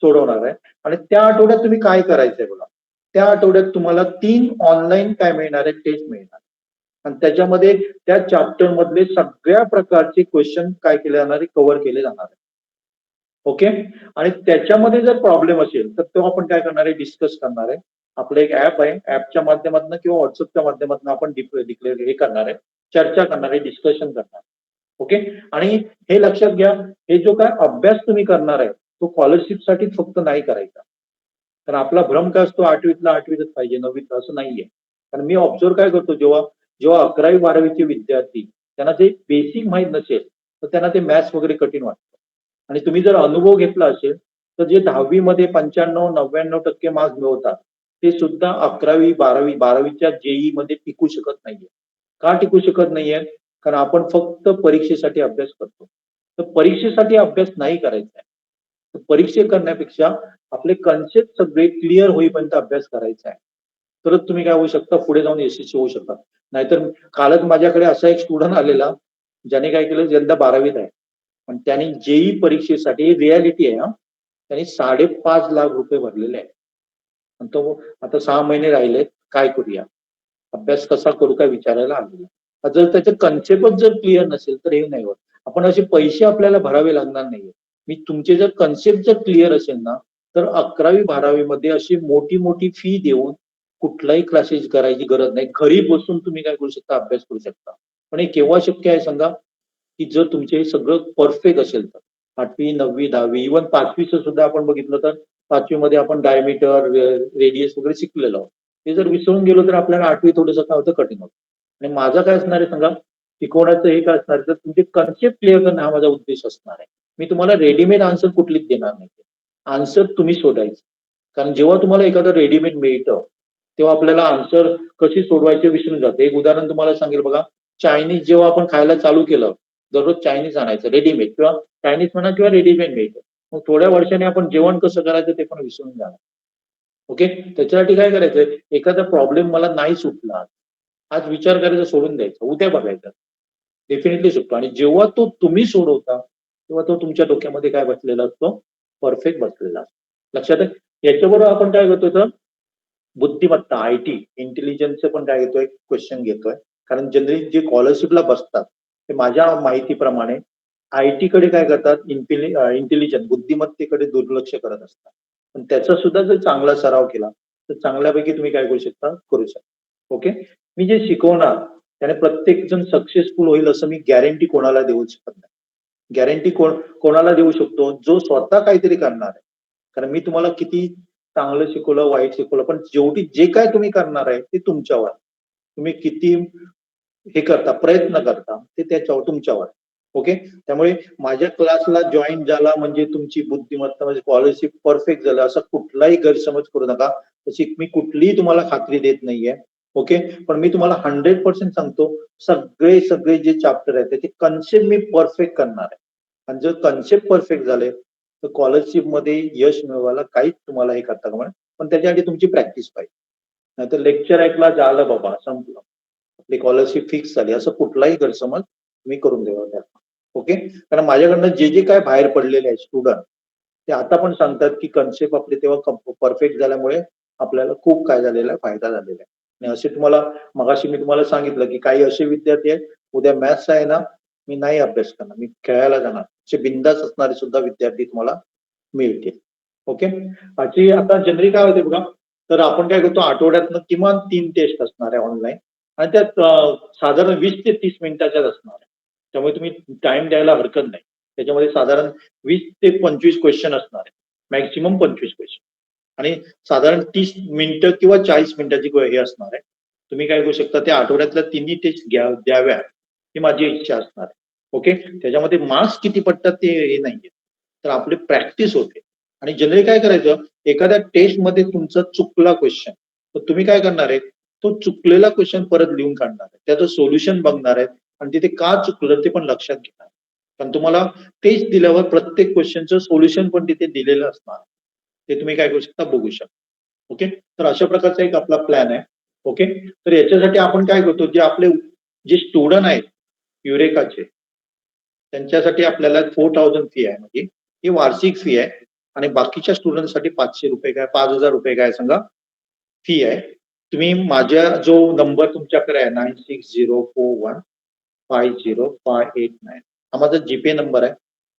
सोडवणार आहे. आणि त्या आठवड्यात तुम्ही काय करायचंय बघा, त्या आठवड्यात तुम्हाला 3 ऑनलाईन काय मिळणार आहे, टेस्ट मिळणार. आणि त्याच्यामध्ये त्या चॅप्टर मधले सगळ्या प्रकारचे क्वेश्चन काय केले जाणार आहे, कव्हर केले जाणार आहे. ओके, आणि त्याच्यामध्ये जर प्रॉब्लेम असेल तर तो आपण काय करणार आहे, डिस्कस करणार आहे. आपलं एक ऍप आहे, ऍपच्या माध्यमातून किंवा व्हॉट्सअपच्या माध्यमातून आपण डिक्लेअर हे करणार आहे, चर्चा करणार आहे, डिस्कशन करणार. ओके, आणि हे लक्षात घ्या, हे जो काय अभ्यास तुम्ही करणार आहे तो स्कॉलरशिपसाठी फक्त नाही करायचा. कारण आपला भ्रम काय असतो, 8वीतला 8वीतच पाहिजे, 9वीत असं नाहीये. कारण मी ऑब्झर्व काय करतो, जेव्हा 11वी 12वीचे विद्यार्थी त्यांना ते बेसिक माहीत नसेल तर त्यांना ते मॅथ्स वगैरे कठीण वाटतं. आणि तुम्ही जर अनुभव घेतला असेल तर जे 10वी मध्ये 95-99% मार्क्स मिळवतात ते सुद्धा 11वी 12वीच्या जेई मध्ये टिकू शकत नाहीये. का टिकू शकत नाहीये? कारण आपण फक्त परीक्षेसाठी अभ्यास करतो. तर परीक्षेसाठी अभ्यास नाही करायचा आहे, तर परीक्षे करण्यापेक्षा आपले कन्सेप्ट सगळे क्लिअर होईपर्यंत अभ्यास करायचा आहे. तरच तुम्ही काय होऊ शकता, पुढे जाऊन यशस्वी होऊ शकता. नाहीतर कालच माझ्याकडे असा एक स्टुडंट आलेला ज्याने काय केलं, यंदा 12वीत आहे पण त्यांनी जेई परीक्षेसाठी, रियालिटी आहे, त्यांनी 5.5 लाख रुपये भरलेले आहे. आणि तो आता 6 महिने राहिले, काय करूया, अभ्यास कसा करू काय विचारायला आलेला. जर त्याचं कन्सेप्टच जर क्लिअर नसेल तर हे नाही होत. आपण असे पैसे आपल्याला भरावे लागणार नाहीये. मी तुमचे जर कन्सेप्ट जर क्लिअर असेल ना तर 11वी 12वी मध्ये अशी मोठी मोठी फी देऊन कुठलाही क्लासेस करायची गरज नाही. घरी बसून तुम्ही काय करू शकता, अभ्यास करू शकता. पण हे केव्हा शक्य आहे सांगा, की जर तुमचे सगळं परफेक्ट असेल तर. 8वी 9वी 10वी इव्हन 5वीचं सुद्धा आपण बघितलं तर 5वी मध्ये आपण डायमीटर, रेडियस वगैरे शिकलेलो आहोत. ते जर विसरून गेलो तर आपल्याला 8वी थोडंसं काय होतं, कठीण होतं. आणि माझा काय असणार आहे सांगा, शिकवण्याचं हे काय असणार आहे, तर तुमचे कन्सेप्ट क्लिअर करणं हा माझा उद्देश असणार आहे. मी तुम्हाला रेडीमेड आन्सर कुठलीच देणार नाही, आन्सर तुम्ही शोधायचं. कारण जेव्हा तुम्हाला एखादं रेडीमेड मिळतं तेव्हा आपल्याला आन्सर कशी सोडवायचे विसरून जाते. एक उदाहरण तुम्हाला सांगेल बघा, चायनीज जेव्हा आपण खायला चालू केलं, दररोज चायनीज आणायचं रेडीमेड, किंवा चायनीज म्हणा किंवा रेडीमेड मिळतं. मग थोड्या वर्षाने आपण जेवण कसं करायचं ते पण विसरून जाणार. ओके, त्याच्यासाठी काय करायचंय, एखादा प्रॉब्लेम मला नाही सुटला, आज विचार करायचा सोडून द्यायचा, उद्या बघायचा, डेफिनेटली सुटतो. आणि जेव्हा तो तुम्ही सोडवता तेव्हा तो तुमच्या डोक्यामध्ये काय बसलेला असतो, परफेक्ट बसलेला असतो. लक्षात आहे. याच्याबरोबर आपण काय करतोय तर बुद्धिमत्ता, IT इंटेलिजन्सचं पण काय घेतोय, क्वेश्चन घेतोय. कारण जनरली जे स्कॉलरशिपला बसतात ते माझ्या माहितीप्रमाणे IT कडे काय करतात, इंटेलिजन्स बुद्धिमत्तेकडे दुर्लक्ष करत असतात. पण त्याचा सुद्धा जर चांगला सराव केला तर चांगल्यापैकी तुम्ही काय करू शकता, करू शकता. ओके, मी जे शिकवणार त्याने प्रत्येक जण सक्सेसफुल होईल असं मी गॅरंटी कोणाला देऊ शकत नाही. गॅरंटी कोणाला देऊ शकतो, जो स्वतः काहीतरी करणार आहे. कारण मी तुम्हाला किती चांगलं शिकवलं, वाईट शिकवलं, पण शेवटी जे काय तुम्ही करणार आहे ते तुमच्यावर, तुम्ही किती हे करता, प्रयत्न करता, ते त्याच्यावर तुमच्यावर. ओके. त्यामुळे माझ्या क्लासला जॉईन झाला म्हणजे तुमची बुद्धिमत्ता म्हणजे स्कॉलरशिप परफेक्ट झालं असा कुठलाही गैरसमज करू नका. तशी मी कुठलीही तुम्हाला खात्री देत नाहीये. ओके. पण मी तुम्हाला 100% सांगतो, सगळे जे चॅप्टर आहेत त्याचे कन्सेप्ट मी परफेक्ट करणार आहे. आणि जर कन्सेप्ट परफेक्ट झाले तर स्कॉलरशिप मध्ये यश मिळवायला काहीच तुम्हाला हे करता कामा नये. पण त्याच्यासाठी तुमची प्रॅक्टिस पाहिजे. नाहीतर लेक्चर ऐकला झालं बाबा संपलं, आपली स्कॉलरशिप फिक्स झाली असं कुठलाही गैरसमज तुम्ही करून द्यावा त्याला. ओके. कारण माझ्याकडनं जे काय बाहेर पडलेले आहेत स्टुडंट ते आता पण सांगतात की कन्सेप्ट आपले तेव्हा परफेक्ट झाल्यामुळे आपल्याला खूप काय झालेला आहे, फायदा झालेला आहे. आणि असे तुम्हाला मगाशी मी तुम्हाला सांगितलं की काही असे विद्यार्थी आहेत उद्या मॅथ्स आहे ना मी नाही अभ्यास करणार, मी खेळायला जाणार, असे बिंदास असणारे सुद्धा विद्यार्थी तुम्हाला मिळतील. ओके. आता जनरली काय होते बघा, तर आपण काय करतो आठवड्यातनं किमान 3 टेस्ट असणार आहे ऑनलाईन आणि त्यात साधारण 20 ते 30 मिनिटाच्याच असणार आहे. त्यामुळे तुम्ही टाइम द्यायला हरकत नाही. त्याच्यामध्ये साधारण 20 ते 25 क्वेश्चन असणार आहे, मॅक्सिमम 25 क्वेश्चन आणि साधारण 30 मिनिटं किंवा 40 मिनिटाची हे असणार आहे. तुम्ही काय करू शकता, त्या आठवड्यातल्या तिन्ही टेस्ट द्याव्या ही माझी इच्छा असणार आहे. ओके. त्याच्यामध्ये मार्क्स किती पडतात ते हे नाहीये, तर आपली प्रॅक्टिस होते. आणि जनरली काय करायचं, एखाद्या टेस्टमध्ये तुमचा चुकला क्वेश्चन तर तुम्ही काय करणार आहे, तो चुकलेला क्वेश्चन परत लिहून काढणार आहे, त्याचं सोल्युशन बघणार आहे आणि तिथे का चुकलं ते पण लक्षात घेणार. कारण तुम्हाला टेस्ट दिल्यावर प्रत्येक क्वेश्चनचं सोल्युशन पण तिथे दिलेलं असणार, ते तुम्ही काय करू शकता बघू शकता. ओके. तर अशा प्रकारचा एक आपला प्लॅन आहे. ओके. तर याच्यासाठी आपण काय करतो, जे आपले जे स्टुडंट आहेत युरेकाचे त्यांच्यासाठी आपल्याला 4000 फी आहे, म्हणजे ही वार्षिक फी आहे आणि बाकीच्या स्टुडंटसाठी 500 रुपये काय 5000 रुपये काय सांगा फी आहे. तुम्ही माझ्या जो नंबर तुमच्याकडे आहे 9604150589 हा माझा जीपे नंबर आहे.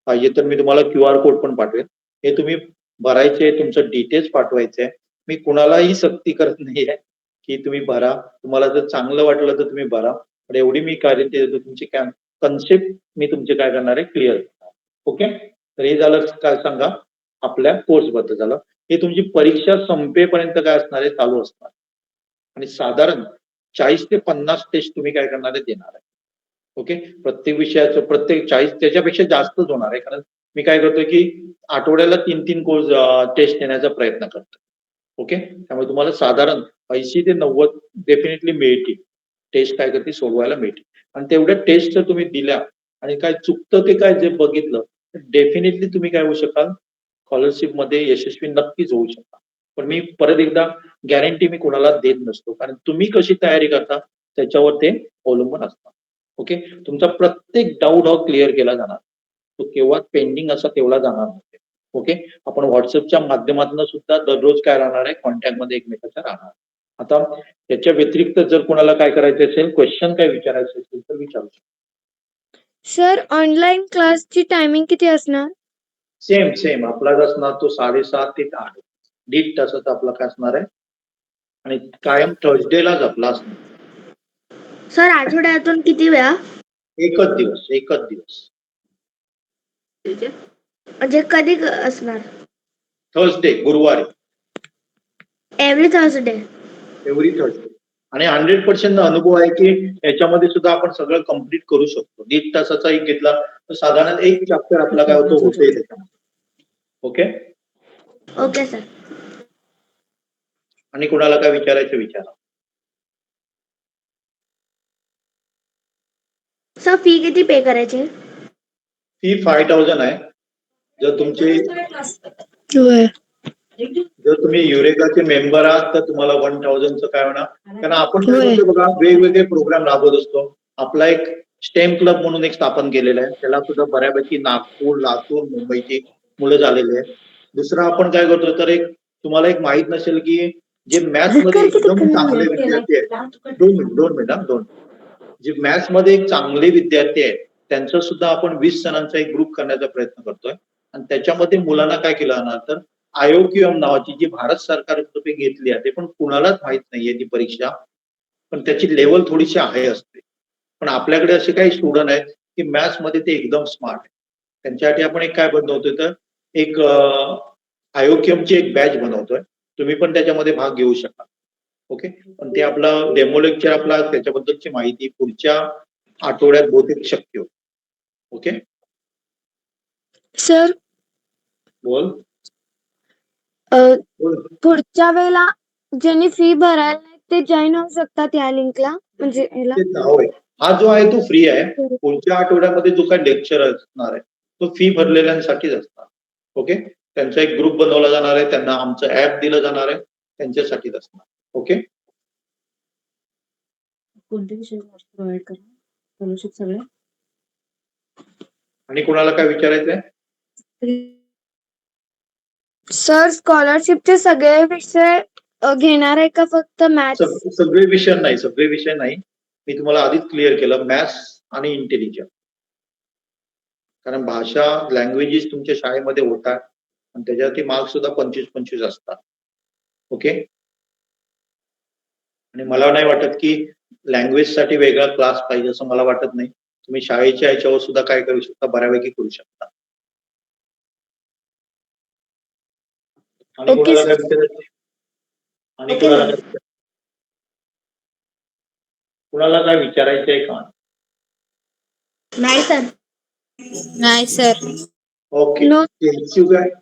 पाहिजे तर मी तुम्हाला QR कोड पण पाठवेल. हे तुम्ही भरायचे, तुमचं डिटेल्स पाठवायचे आहे. मी कुणालाही सक्ती करत नाहीये की तुम्ही भरा, तुम्हाला जर चांगलं वाटलं तर तुम्ही भरा. पण एवढी मी कार्य देतो, तुमची कन्सेप्ट मी तुमचे काय करणार आहे क्लिअर करणार. ओके. तर हे झालं काय सांगा आपल्या कोर्स बद्दल झालं. हे तुमची परीक्षा संपेपर्यंत काय असणार आहे चालू असणार आणि साधारण 40 ते 50 टेस्ट तुम्ही काय करणार आहे देणार आहे. ओके. प्रत्येक विषयाचं प्रत्येक 40 त्याच्यापेक्षा जास्तच होणार आहे, कारण मी काय करतोय की आठवड्याला 3-3 कोर्स टेस्ट देण्याचा प्रयत्न करतो. ओके. त्यामुळे तुम्हाला साधारण 80 ते 90 डेफिनेटली मिळतील टेस्ट काय करते सोडवायला मिळतील. आणि तेवढ्या टेस्ट जर तुम्ही दिल्या आणि काय चुकतं ते काय जे बघितलं तर डेफिनेटली तुम्ही काय होऊ शकाल स्कॉलरशिप मध्ये यशस्वी नक्कीच होऊ शकता. पण मी परत एकदा गॅरंटी मी कोणाला देत नसतो, कारण तुम्ही कशी तयारी करता त्याच्यावर ते अवलंबून असतात. ओके. तुमचा प्रत्येक डाऊट हा क्लिअर केला जाणार, तो केव्हा पेंडिंग असा तेवढा जाणार नाही. ओके. आपण व्हॉट्सअपच्या माध्यमातून सुद्धा दररोज काय राहणार आहे कॉन्टॅक्टमध्ये एकमेकांच्या राहणार. आता त्याच्या व्यतिरिक्त जर कोणाला काय करायचं असेल, क्वेश्चन काय विचारायचे असेल तर विचारू शकतो. सर ऑनलाईन क्लासची टायमिंग किती असणार? सेम आपला असणार तो 7:30 ते 8 1.5 तासाचा आपला काय असणार आहे आणि कायम थर्सडेलाच आपला असणार. सर आठवड्यातून किती वेळा? एकच दिवस म्हणजे कधी असणार? थर्सडे गुरुवारी एव्हरी थर्सडे. Every Thursday. आणि 100% अनुभव आहे की याच्यामध्ये सुद्धा आपण सगळं कम्प्लीट करू शकतो. 1.5 तासाचा एक घेतला तर साधारण एक चॅप्टर आपला काय होतो होते त्याच्यामध्ये. ओके. Okay sir. आणि कुणाला काय विचारायचं विचारा. सर फी किती पे करायची? फी 5000 आहे. जर तुम्ही युरेकाचे मेंबर आहात तर तुम्हाला 1000चं काय होणार, कारण आपण काय करतो बघा वेगवेगळे प्रोग्राम राबवत असतो. आपला एक स्टेम क्लब म्हणून एक स्थापन केलेला आहे, त्याला सुद्धा बऱ्यापैकी नागपूर, लातूर, मुंबईची मुलं झालेली आहेत. दुसरं आपण काय करतो तर एक तुम्हाला एक माहित नसेल की जे मॅथ्स मध्ये एकदम चांगले विद्यार्थी आहेत, 2 मिनिट जे मॅथ्स मध्ये एक चांगले विद्यार्थी आहेत त्यांचा सुद्धा आपण 20 जणांचा एक ग्रुप करण्याचा प्रयत्न करतोय. आणि त्याच्यामध्ये मुलांना काय केलं जाणार तर IOQM नावाची जी भारत सरकारतर्फे घेतली आहे, ते पण कुणालाच माहित नाहीये ती परीक्षा, पण त्याची लेवल थोडीशी हाय असते. पण आपल्याकडे असे काही स्टुडंट आहेत की मॅथ्स मध्ये ते एकदम स्मार्ट आहे. त्यांच्यासाठी आपण एक काय बनवतोय तर एक IOQM ची एक बॅच बनवतोय. तुम्ही पण त्याच्यामध्ये भाग घेऊ शकता. ओके. पण ते आपला डेमो लेक्चर आपला त्याच्याबद्दलची माहिती पुढच्या आठवड्यात बहुतेक शक्य होईल. ओके, सर बोल अ, बोल. पुढच्या वेळेला ज्यांनी फी भरायला नाही ते जॉईन होऊ शकतात या लिंकला म्हणजे ह्याला. ते नाव आहे. हा जो आहे तो फ्री आहे. पुढच्या आठवड्यामध्ये जो काही लेक्चर असणार आहे तो फी भरलेल्यांसाठीच असणार. ओके, त्यांचा एक ग्रुप बनवला जाणार आहे, त्यांना आमचं ऍप दिलं जाणार आहे, त्यांच्यासाठीच असणार. ओके, कोणते विषय प्रोव्हाइड करा फेलोशिप सगळे. आणि कोणाला काय विचारायचंय? सर स्कॉलरशिपचे सगळे विषय घेणार आहे का फक्त मॅथ्स? सगळे विषय नाही, सगळे विषय नाही. मी तुम्हाला आधीच क्लिअर केलं, मॅथ्स आणि इंटेलिजन्स. कारण भाषा लँग्वेजेस तुमच्या शाळेमध्ये होतात आणि त्याच्यावरती मार्क्स सुद्धा 25-25 असतात. ओके, आणि मला नाही वाटत की लँग्वेज साठी वेगळा क्लास पाहिजे असं मला वाटत नाही. तुम्ही शाळेच्या ह्याच्यावर सुद्धा काय करू शकता, बऱ्यापैकी करू शकता. आणि Okay, कोणाला sir. काय विचारायचं? आणि Okay, कोणाला sir. काय कुणाला काय विचारायचंय का? नाही सर. नाही सर. Okay, No.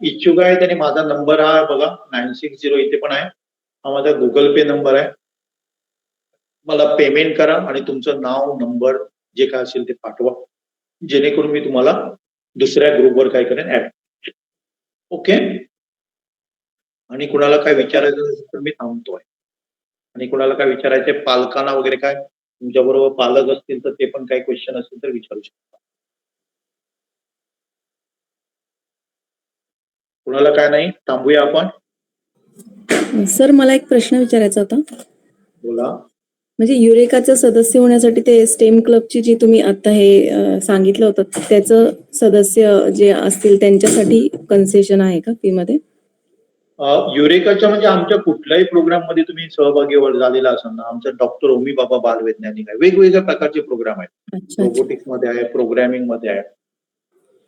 इच्छुक आहे त्याने माझा नंबर हा बघा 960 इथे पण आहे. हा माझा गुगल पे नंबर आहे. मला पेमेंट करा आणि तुमचं नाव, नंबर जे काय असेल ते पाठवा, जेणेकरून मी तुम्हाला दुसऱ्या ग्रुपवर काय करेन, ऍड. ओके, आणि कुणाला काय विचारायचं असेल तर मी थांबतोय. आणि कुणाला काय विचारायचंय पालकांना वगैरे, काय तुमच्या बरोबर पालक असतील तर ते पण काही क्वेश्चन असतील तर विचारू शकता. कुणाला काय नाही, थांबूया आपण. सर मला एक प्रश्न विचारायचा होता. बोला. म्हणजे युरेकाचं सदस्य होण्यासाठी ते स्टेम क्लबची जी तुम्ही आता हे सांगितलं होतं त्याचं सदस्य जे असतील त्यांच्यासाठी कन्सेशन आहे का फी मध्ये? युरेकाच्या म्हणजे आमच्या कुठल्याही प्रोग्राम मध्ये तुम्ही सहभागी झालेला असाल ना, आमच्या डॉक्टर होमी बाबा बालवैज्ञानिक आहे, वेगवेगळ्या प्रकारचे प्रोग्राम आहेत. रोबोटिक्स मध्ये आहे, प्रोग्रॅमिंग मध्ये आहे.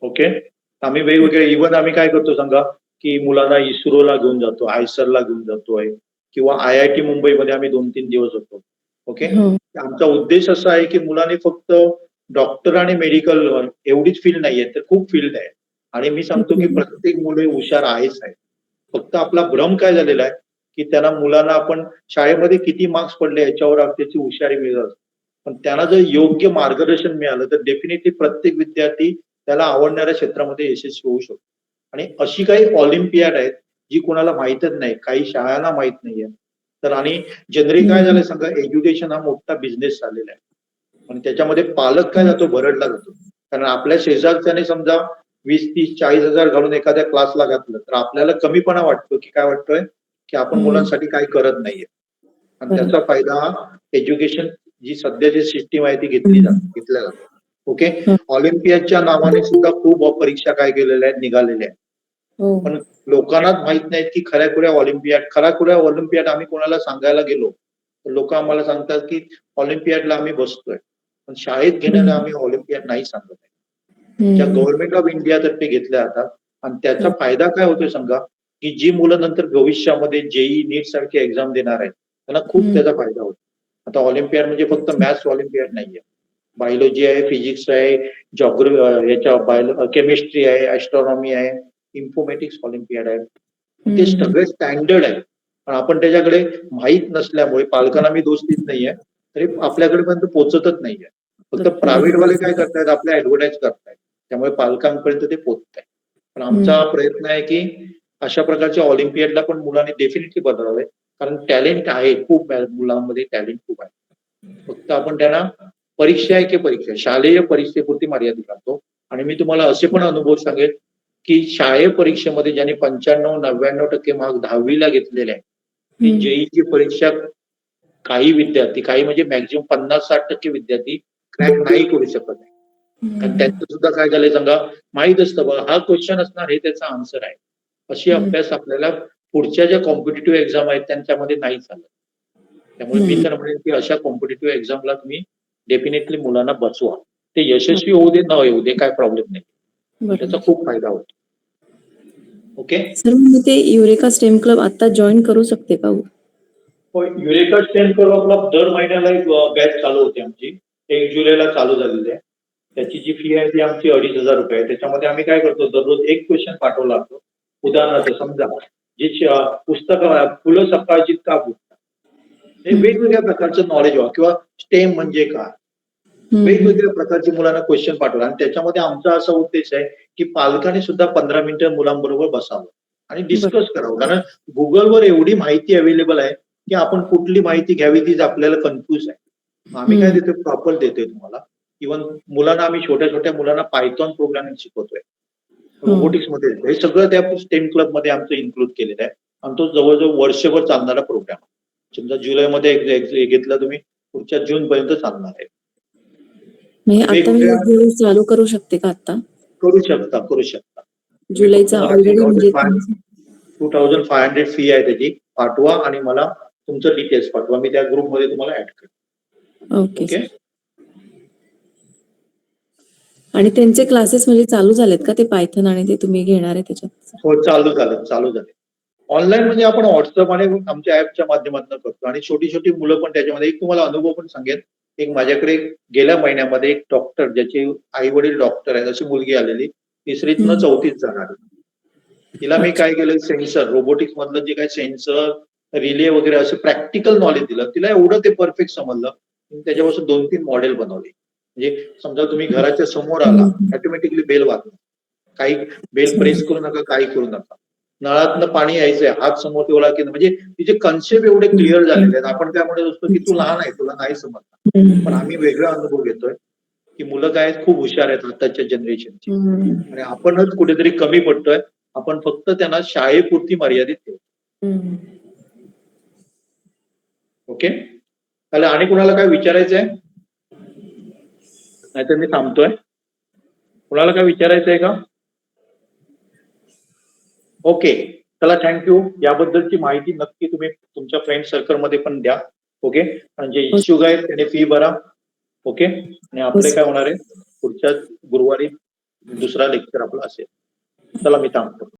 ओके, आम्ही वेगवेगळे, इव्हन आम्ही काय करतो सांगा की मुलांना इस्रोला घेऊन जातो, आयसरला घेऊन जातोय, किंवा IIT मुंबईमध्ये आम्ही 2-3 दिवस होतो. ओके, आमचा उद्देश असा आहे की मुलांनी फक्त डॉक्टर आणि मेडिकल एवढीच फील्ड नाहीये, तर खूप फील्ड आहे. आणि मी सांगतो की प्रत्येक मुले हुशार आहेच आहे. फक्त आपला भ्रम काय झालेला आहे की त्यांना मुलांना आपण शाळेमध्ये किती मार्क्स पडले याच्यावर त्याची हुशारी मिळत, पण त्यांना जर योग्य मार्गदर्शन मिळालं तर डेफिनेटली प्रत्येक विद्यार्थी त्याला आवडणाऱ्या क्षेत्रामध्ये यशस्वी होऊ शकतो. आणि अशी काही ऑलिम्पियाड आहेत जी कोणाला माहीतच नाही, काही शाळांना माहित नाहीये. तर आणि जनरली काय झालंय सांगा, एज्युकेशन हा मोठा बिझनेस झालेला आहे आणि त्याच्यामध्ये पालक काय जातो, भरडला जातो. कारण आपल्या शेजारच्याने समजा 20-30-40 हजार घालून एखाद्या क्लासला घातलं तर आपल्याला कमीपणा वाटतो, की काय वाटतोय की आपण मुलांसाठी काय करत नाहीये. आणि त्याचा फायदा एज्युकेशन जी सध्याची सिस्टीम आहे ती घेतल्या जाते. ओके, ऑलिम्पियाडच्या नावाने सुद्धा खूप परीक्षा काय केलेल्या आहेत, निघालेल्या आहेत. पण लोकांनाच माहित नाहीत की खऱ्याखुऱ्या ऑलिम्पियाड आम्ही कोणाला सांगायला गेलो तर लोक आम्हाला सांगतात की ऑलिम्पियाडला आम्ही बसतोय, पण शाळेत घेण्याला आम्ही ऑलिम्पियाड नाही सांगत आहे. ज्या गव्हर्नमेंट ऑफ इंडिया तर्फे घेतल्या जातात. आणि त्याचा फायदा काय होतोय सांगा, की जी मुलं नंतर भविष्यामध्ये जेई नीट सारखी एक्झाम देणार आहेत त्यांना खूप त्याचा फायदा होतो. आता ऑलिम्पियाड म्हणजे फक्त मॅथ्स ऑलिम्पियाड नाहीये, बायोलॉजी आहे, फिजिक्स आहे, केमिस्ट्री आहे, ऍस्ट्रॉनॉमी आहे, इन्फॉर्मॅटिक्स ऑलिम्पियाड आहे. ते सगळे स्टँडर्ड आहे, पण आपण त्याच्याकडे माहीत नसल्यामुळे पालकांना मी दोष देत नाहीये, तरी आपल्याकडे पर्यंत पोहोचतच नाहीये. फक्त प्रायव्हेटवाले काय करतायत, आपल्या ऍडव्हर्टाईज करतायत, त्यामुळे पालकांपर्यंत ते पोहोचत आहे. पण आमचा प्रयत्न आहे की अशा प्रकारच्या ऑलिम्पियाडला पण मुलांनी डेफिनेटली बदलावे, कारण टॅलेंट आहे खूप, मुलांमध्ये टॅलेंट खूप आहे. फक्त आपण त्यांना परीक्षा आहे की परीक्षा, शालेय परीक्षेपुरती मर्यादित राहतो. आणि मी तुम्हाला असे पण अनुभव सांगेल की शालेय परीक्षेमध्ये ज्यांनी 95-99% मार्क 10वीला घेतलेले आहे, ती जेईची परीक्षा काही विद्यार्थी, काही म्हणजे मॅक्झिमम 50-60% विद्यार्थी क्रॅक नाही करू शकत आहे. कारण त्यांचं सुद्धा काय झालंय सांगा, माहित असतं बघा हा क्वेश्चन असणार, हे त्याचा आन्सर आहे. अशी अभ्यास आपल्याला पुढच्या ज्या कॉम्पिटेटिव्ह एक्झाम आहेत त्यांच्यामध्ये नाही चालत. त्यामुळे मी तर म्हणेन की अशा कॉम्पिटेटिव्ह एक्झामला तुम्ही डेफिनेटली मुलांना बसवा. ते यशस्वी होऊ दे, न येऊ दे, काय प्रॉब्लेम नाही, त्याचा खूप फायदा होतो. ओके सर, मी ते युरेका स्टेम क्लब आता जॉईन करू शकते का? युरेका स्टेम क्लब आपला दर महिन्याला एक बॅच चालू होते आमची, 1 जुलैला चालू झालेली आहे. त्याची जी फी आहे ती आमची 2,500 रुपये आहे. त्याच्यामध्ये आम्ही काय करतो, दररोज एक क्वेश्चन पाठवला जातो. उदाहरणार्थ समजा जी पुस्तकं फुलं सकाळची का फुटतात, हे वेगवेगळ्या प्रकारचं नॉलेज व्हा किंवा स्टेम म्हणजे काय, वेगवेगळ्या प्रकारची मुलांना क्वेश्चन पाठवला. आणि त्याच्यामध्ये आमचा असा उद्देश आहे की पालकांनी सुद्धा 15 मिनिटं मुलांबरोबर बसावं आणि डिस्कस करावं. कारण गुगलवर एवढी माहिती अवेलेबल आहे की आपण कुठली माहिती घ्यावी तीच आपल्याला कन्फ्यूज आहे. आम्ही काय देतोय, प्रॉपर देतोय तुम्हाला. इव्हन मुलांना आम्ही छोट्या छोट्या मुलांना पायथॉन प्रोग्रामिंग शिकवतोय, रोबोटिक्स मध्ये. हे सगळं त्या स्टेम क्लब मध्ये आमचं इन्क्लूड केलेलं आहे आणि तो जवळजवळ वर्षभर चालणारा प्रोग्राम. समजा जुलैमध्ये घेतला तुम्ही, पुढच्या जून पर्यंत चालणार आहे. म्हणजे आता मी वेगवेगळ्या चालू करू शकते का आता? करू शकता. जुलैचा ऑलरेडी म्हणजे 2500 फी आहे त्याची. पाठवा आणि मला तुमचं डिटेल्स पाठवा, मी त्या ग्रुपमध्ये तुम्हाला ऍड करेन. ओके. ओके. आणि त्यांचे क्लासेस म्हणजे चालू झालेत का, ते पायथन आणि ते तुम्ही घेणार आहे त्याच्यात? हो, चालू झाले. ऑनलाईन म्हणजे आपण व्हॉट्सअप आणि आमच्या ऍपच्या माध्यमातून करतो. आणि छोटी छोटी मुलं पण त्याच्यामध्ये. एक तुम्हाला अनुभव पण सांगेन, एक माझ्याकडे गेल्या महिन्यामध्ये एक डॉक्टर, ज्याचे आई वडील डॉक्टर आहेत, अशी मुलगी आलेली, 3रीतनं 4थीत जाणार. तिला मी काय केलं, सेन्सर, रोबोटिक्स मधलं जे काही सेन्सर, रिले वगैरे असं प्रॅक्टिकल नॉलेज दिलं. तिला एवढं ते परफेक्ट समजलं, त्याच्यापासून 2-3 मॉडेल बनवले. म्हणजे समजा तुम्ही घराच्या समोर आला, ऑटोमॅटिकली बेल वाजणार, काही बेल प्रेस करू नका, काही करू नका. नळातनं पाणी यायचंय, हात समोर ठेवला की, म्हणजे तिचे कन्सेप्ट एवढे क्लिअर झालेले आहेत. आपण काय म्हणत असतो की तू लहान आहे, तुला नाही समजणार. पण आम्ही वेगळा अनुभव घेतोय की मुलं काय खूप हुशार आहेत आताच्या जनरेशनची, आणि आपणच कुठेतरी कमी पडतोय. आपण फक्त त्यांना शाळेपुरती मर्यादित ठेवतो. ओके. त्याला आणि कुणाला काय विचारायचंय? नाहीतर मी थांबतोय. कुणाला काय विचारायचंय का? ओके. चला, थँक्यू. याबद्दलची माहिती नक्की तुम्ही तुमच्या फ्रेंड सर्कल मध्ये पण द्या. ओके. आणि जे इच्छुक आहेत त्याने फी भरा. ओके. आणि आपले काय होणार आहे, पुढच्या गुरुवारी दुसरा लेक्चर आपला असेल. चला, मी थांबतो.